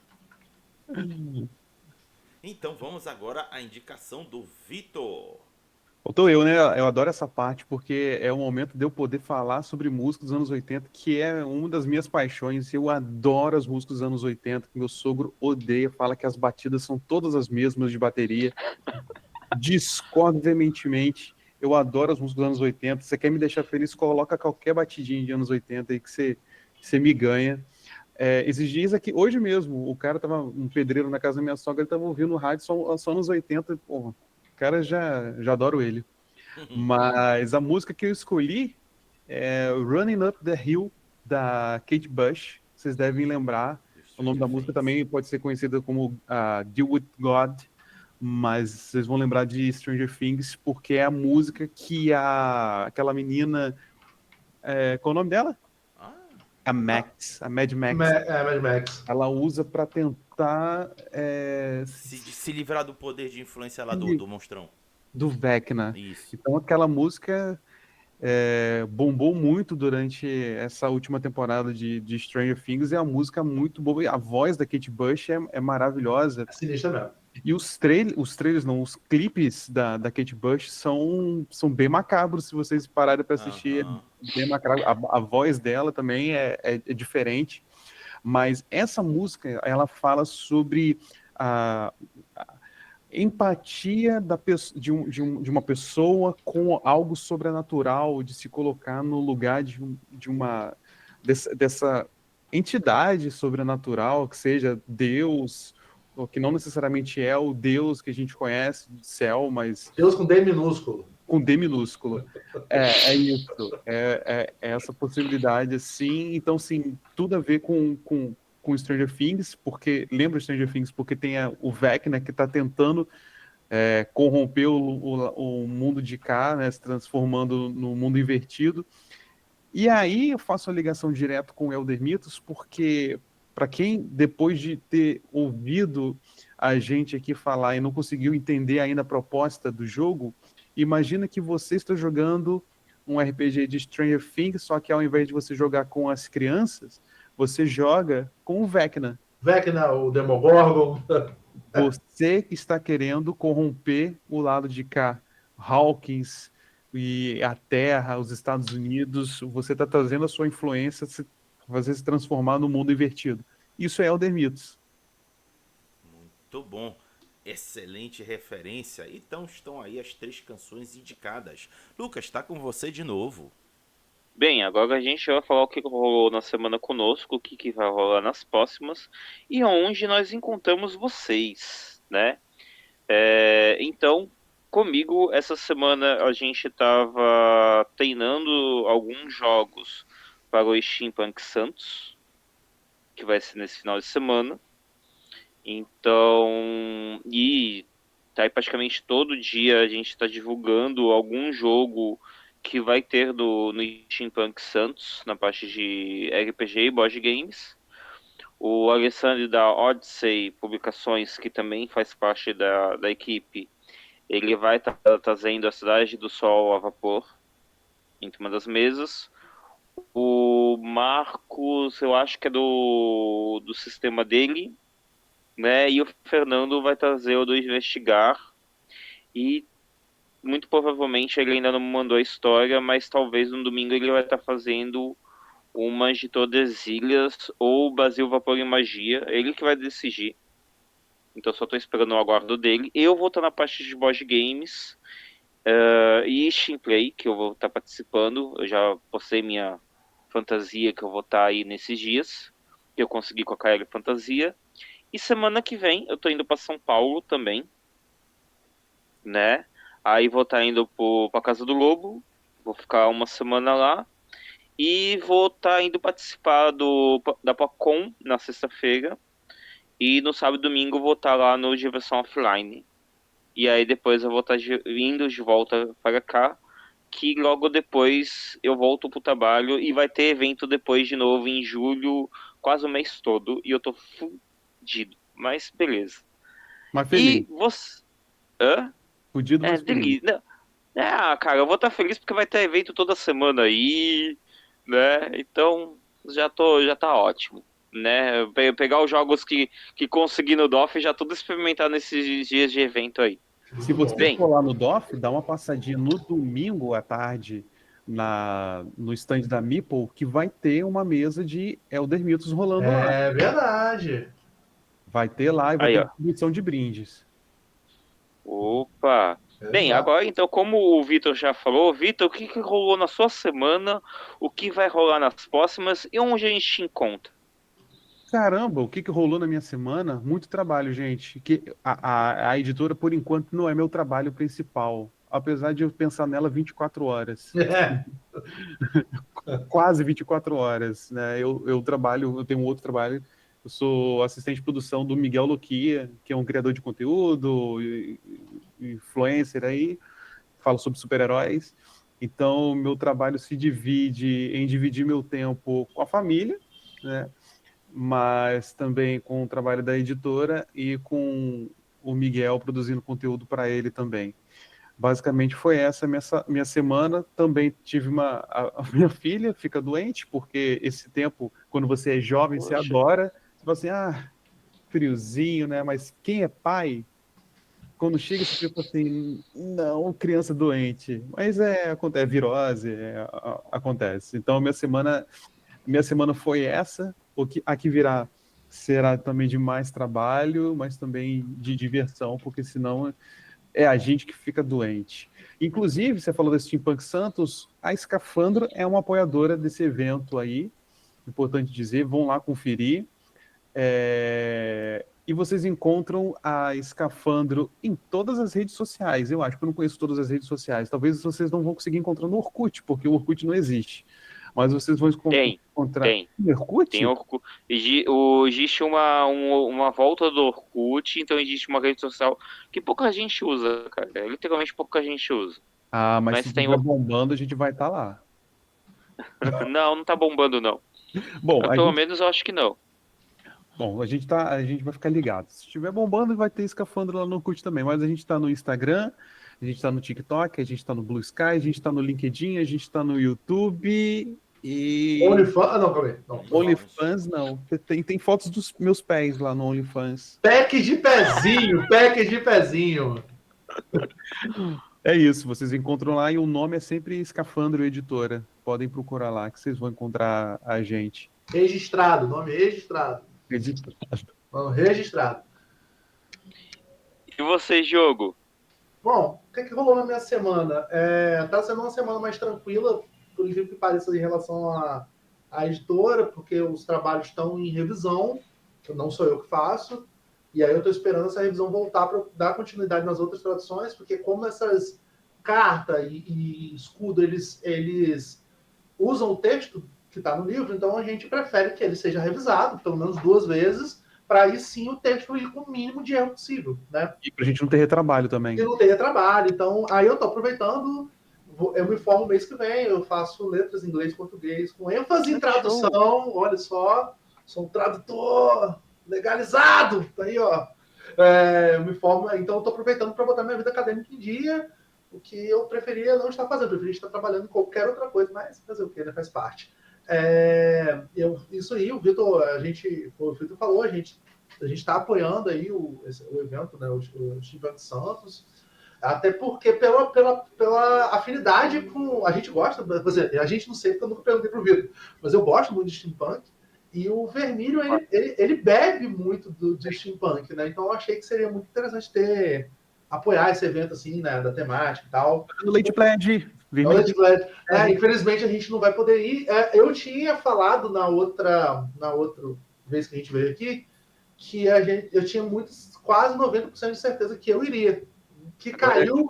Então vamos agora à indicação do Vitor. Faltou eu, né? Eu adoro essa parte porque é o momento de eu poder falar sobre música dos anos 80, que é uma das minhas paixões. Eu adoro as músicas dos anos 80, que meu sogro odeia, fala que as batidas são todas as mesmas de bateria. Discordo veementemente. Eu adoro as músicas dos anos 80. Você quer me deixar feliz, coloca qualquer batidinha de anos 80 aí que você me ganha. Esses dias aqui, hoje mesmo, o cara tava, um pedreiro na casa da minha sogra, ele tava ouvindo no rádio só nos 80, porra. Cara, já adoro ele. Mas a música que eu escolhi é Running Up the Hill, da Kate Bush. Vocês devem lembrar. O nome da música também pode ser conhecida como Deal With God, mas vocês vão lembrar de Stranger Things, porque é a música que aquela menina... qual é o nome dela? A Mad Max. Mad Max. Ela usa para tentar se livrar do poder de influência lá do monstrão. Do Vecna. Isso. Então aquela música bombou muito durante essa última temporada de Stranger Things. É uma música muito boa. A voz da Kate Bush é maravilhosa. É sinistra mesmo. E os trailers não, os clipes da Kate Bush são bem macabros, se vocês pararem para assistir. É bem macabro. A voz dela também é diferente. Mas essa música, ela fala sobre a empatia de uma pessoa com algo sobrenatural, de se colocar no lugar dessa entidade sobrenatural, que seja Deus o que não necessariamente é o Deus que a gente conhece do céu, mas Deus com D minúsculo. com D minúsculo. É isso. É essa possibilidade, assim. Então, sim, tudo a ver com Stranger Things, porque lembra Stranger Things, porque tem o Vecna que está tentando corromper o mundo de cá, né, se transformando no mundo invertido. E aí eu faço a ligação direto com o Elder Mitos, porque para quem, depois de ter ouvido a gente aqui falar e não conseguiu entender ainda a proposta do jogo, imagina que você está jogando um RPG de Stranger Things, só que ao invés de você jogar com as crianças, você joga com o Vecna. Vecna, o Demogorgon. Você que está querendo corromper o lado de cá, Hawkins e a Terra, os Estados Unidos, você está trazendo a sua influência fazer se transformar no mundo invertido. Isso é Elder Mythos. Muito bom. Excelente referência. Então estão aí as 3 canções indicadas. Lucas, está com você de novo. Bem, agora a gente vai falar o que rolou na semana conosco, o que vai rolar nas próximas e onde nós encontramos vocês, né? Então, comigo, essa semana a gente estava treinando alguns jogos para o Steampunk Santos, que vai ser nesse final de semana. Então, e tá aí praticamente todo dia a gente está divulgando algum jogo que vai ter no Steampunk Santos, na parte de RPG e board games. O Alessandro da Odyssey Publicações, que também faz parte da equipe, ele vai estar trazendo a Cidade do Sol a vapor em uma das mesas. O Marcos, eu acho que é do sistema dele, né? E o Fernando vai trazer o do Investigar. E muito provavelmente ele ainda não me mandou a história, mas talvez no domingo ele vai estar fazendo umas de Tordesilhas ou Brasil Vapor e Magia. Ele que vai decidir. Então só estou esperando o aguardo dele. Eu vou estar na parte de board games e Steam Play, que eu vou estar participando. Eu já postei minha fantasia que eu vou estar aí nesses dias. Que eu consegui com a KL Fantasia. E semana que vem eu tô indo para São Paulo também, né? Aí vou estar indo para Casa do Lobo, vou ficar uma semana lá e vou estar indo participar da Pacom na sexta-feira e no sábado e domingo vou estar lá no Diversão Offline. E aí depois eu vou estar indo de volta para cá, que logo depois eu volto pro trabalho e vai ter evento depois de novo em julho, quase o mês todo, e eu tô fudido, mas beleza. Mas E feliz. você... Hã? Fudido, mas feliz. Delícia. Cara, eu vou estar feliz porque vai ter evento toda semana aí, né? Então, já tá ótimo, né? Pegar os jogos que consegui no DOF já tudo experimentar nesses dias de evento aí. Se você Bem, for lá no DOF, dá uma passadinha no domingo à tarde no stand da Meeple, que vai ter uma mesa de Elder Mythos rolando lá. É verdade. Vai ter lá e vai aí, ter ó. distribuição de brindes. Opa! Bem, Exato. agora então, como o Vitor já falou, Vitor, o que rolou na sua semana, o que vai rolar nas próximas e onde a gente te encontra? Caramba, o que rolou na minha semana? Muito trabalho, gente. Que a editora, por enquanto, não é meu trabalho principal. Apesar de eu pensar nela 24 horas. É. Quase 24 horas, né? Eu tenho um outro trabalho. Eu sou assistente de produção do Miguel Loquia, que é um criador de conteúdo, influencer aí, falo sobre super-heróis. Então, meu trabalho se divide em dividir meu tempo com a família, né? Mas também com o trabalho da editora e com o Miguel produzindo conteúdo para ele também. Basicamente foi essa a minha semana. Também tive a minha filha fica doente, porque esse tempo, quando você é jovem, você Poxa. adora. Você fala assim, friozinho, né? Mas quem é pai, quando chega esse tempo assim, não, criança doente. Mas acontece, virose, acontece. Então, minha semana foi essa. A que virá será também de mais trabalho, mas também de diversão, porque senão é a gente que fica doente. Inclusive, você falou da Steampunk Santos, a Escafandro é uma apoiadora desse evento aí, importante dizer, vão lá conferir. E vocês encontram a Escafandro em todas as redes sociais. Eu acho que eu não conheço todas as redes sociais. Talvez vocês não vão conseguir encontrar no Orkut, porque o Orkut não existe. Mas vocês vão encontrar Tem. no Orkut? Tem Orkut. Existe uma volta do Orkut, então existe uma rede social que pouca gente usa, cara. Literalmente pouca gente usa. Ah, mas se Mas tem estiver bombando, a gente vai estar lá. Não, não tá bombando, não. Bom, Pelo menos eu acho que não. a gente vai ficar ligado. Se estiver bombando, vai ter Escafandro lá no Orkut também. Mas a gente tá no Instagram, a gente tá no TikTok, a gente tá no Blue Sky, a gente tá no LinkedIn, a gente tá no YouTube e... OnlyFans? Ah, não, calma aí. Não, OnlyFans não. Tem fotos dos meus pés lá no OnlyFans. Pack de pezinho, pack de pezinho. É isso, vocês encontram lá e o nome é sempre Escafandro Editora. Podem procurar lá que vocês vão encontrar a gente. Registrado, nome registrado. Nome registrado. E você, Diogo? Bom, o que rolou na minha semana? Tá sendo uma semana mais tranquila, por incrível que pareça, em relação à editora, porque os trabalhos estão em revisão, não sou eu que faço, e aí eu estou esperando essa revisão voltar para dar continuidade nas outras traduções, porque como essas carta e escudo, eles usam o texto que está no livro, então a gente prefere que ele seja revisado, pelo menos 2 vezes, para aí sim o texto ir com o mínimo de erro possível, né? E pra gente não ter retrabalho também. E não ter trabalho. Então, aí eu tô aproveitando, eu me formo mês que vem, eu faço letras em inglês e português, com ênfase em tradução, olha só, sou um tradutor legalizado, tá aí, ó. Eu me formo, então eu tô aproveitando para botar minha vida acadêmica em dia, o que eu preferia não estar fazendo, eu preferia estar trabalhando em qualquer outra coisa, mas fazer o que, né? Faz parte. Isso aí, o Vitor falou, a gente está apoiando aí o evento, né, o Steampunk Santos, até porque pela afinidade com... A gente gosta, a gente não sei porque eu nunca perguntei pro Vitor, mas eu gosto muito de Steampunk, e o Vermílio, ele bebe muito de Steampunk, né, então eu achei que seria muito interessante apoiar esse evento, assim, né, da temática e tal. No Late Pledge. Infelizmente a gente não vai poder ir. Eu tinha falado na outra vez que a gente veio aqui que eu tinha quase 90% de certeza que eu iria. Que caiu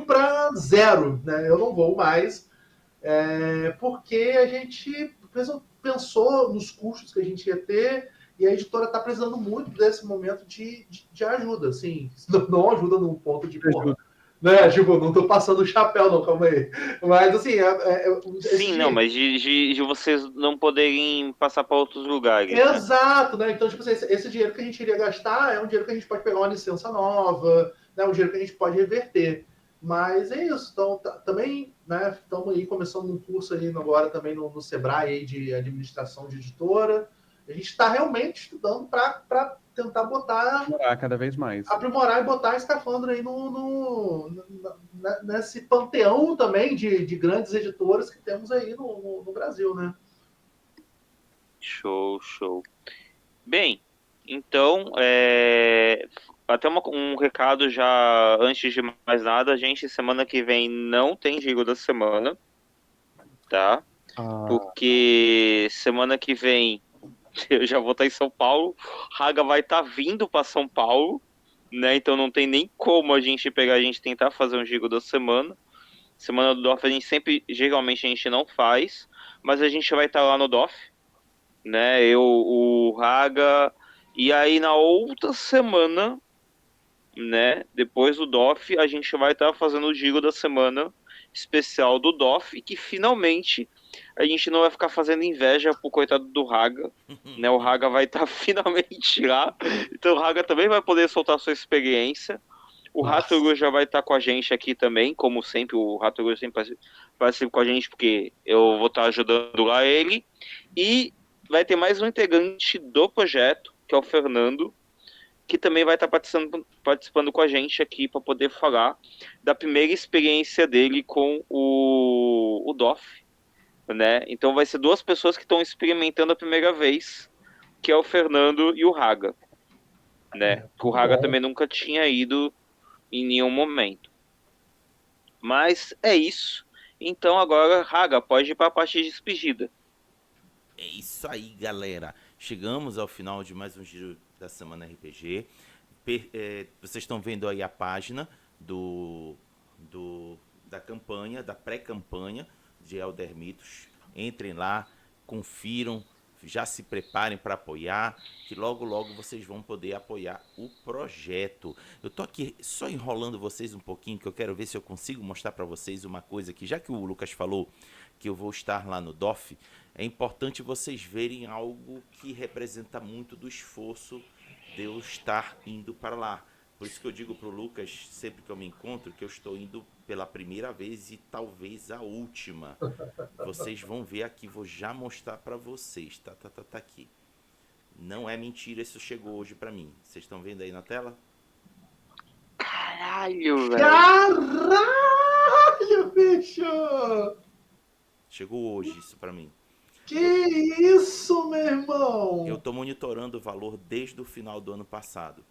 para 0, né? Eu não vou mais, porque a gente pensou nos custos que a gente ia ter e a editora está precisando muito desse momento de ajuda, assim, não ajuda num ponto de porra. Né? Tipo, não tô passando o chapéu, não, calma aí. Mas, assim... Sim, não, mas de vocês não poderem passar para outros lugares. Exato, né? Então, tipo assim, esse dinheiro que a gente iria gastar é um dinheiro que a gente pode pegar uma licença nova, né? Um dinheiro que a gente pode reverter. Mas é isso. Então, também, né? Estamos aí começando um curso aí agora também no Sebrae aí de administração de editora. A gente está realmente estudando para tentar aprimorar cada vez mais. Aprimorar e botar Escafandro aí nesse panteão também de grandes editoras que temos aí no Brasil, né? Show. Bem, então, até um recado já, antes de mais nada, a gente, semana que vem não tem Giro da Semana, tá? Porque semana que vem eu já vou estar em São Paulo, Raga vai estar vindo para São Paulo, né? Então não tem nem como a gente tentar fazer um Giro da Semana. Semana do DOF geralmente a gente não faz, mas a gente vai estar lá no DOF, né? O Raga, e aí na outra semana, né? Depois do DOF, a gente vai estar fazendo o Giro da Semana especial do DOF, e que finalmente a gente não vai ficar fazendo inveja pro coitado do Raga, né? O Raga vai estar finalmente lá, então o Raga também vai poder soltar sua experiência. O Rato já vai estar com a gente aqui também, como sempre. O Rato sempre participa com a gente, porque eu vou estar ajudando lá ele. E vai ter mais um integrante do projeto, que é o Fernando, que também vai estar participando com a gente aqui para poder falar da primeira experiência dele com o DOF, né? Então vai ser 2 pessoas que estão experimentando a primeira vez, que é o Fernando e o Raga, né? O Raga também nunca tinha ido em nenhum momento. Mas é isso. Então agora, Raga, pode ir para a parte de despedida. É isso aí, galera. Chegamos ao final de mais um Giro da Semana RPG. Vocês estão vendo aí a página da campanha, da pré-campanha de Elder Mitos. Entrem lá, confiram, já se preparem para apoiar, que logo logo vocês vão poder apoiar o projeto. Eu tô aqui só enrolando vocês um pouquinho, que eu quero ver se eu consigo mostrar para vocês uma coisa que, já que o Lucas falou que eu vou estar lá no DOF, é importante vocês verem algo que representa muito do esforço de eu estar indo para lá. Por isso que eu digo pro Lucas, sempre que eu me encontro, que eu estou indo pela primeira vez e talvez a última. Vocês vão ver aqui, vou já mostrar para vocês. Tá aqui. Não é mentira, isso chegou hoje para mim. Vocês estão vendo aí na tela? Caralho, velho. Caralho, bicho! Chegou hoje isso para mim. Que isso, meu irmão? Eu tô monitorando o valor desde o final do ano passado.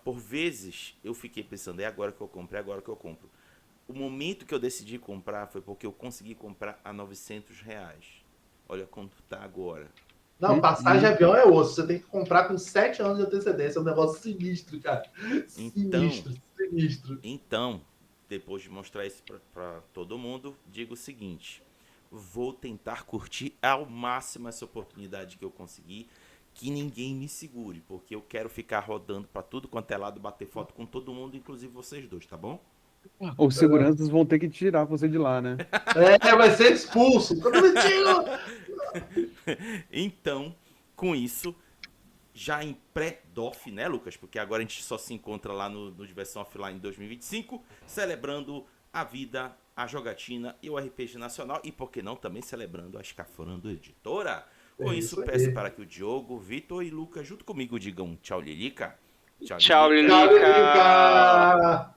Por vezes eu fiquei pensando, é agora que eu compro, é agora que eu compro. O momento que eu decidi comprar foi porque eu consegui comprar a R$900. Olha quanto tá agora. Não, passagem de avião é osso. Você tem que comprar com 7 anos de antecedência. É um negócio sinistro, cara. Sinistro. Então, depois de mostrar isso para todo mundo, digo o seguinte: vou tentar curtir ao máximo essa oportunidade que eu consegui, que ninguém me segure, porque eu quero ficar rodando para tudo quanto é lado, bater foto com todo mundo, inclusive vocês dois, tá bom? Os seguranças vão ter que tirar você de lá, né? Vai ser expulso. Então, com isso, já em pré-DOF, né, Lucas? Porque agora a gente só se encontra lá no Diversão Offline 2025, celebrando a vida, a jogatina e o RPG Nacional, e por que não também celebrando a Escafando Editora. Com isso, peço para que o Diogo, Vitor e Lucas, junto comigo, digam tchau, Lilica. Tchau, Lilica. Tchau, Lilica.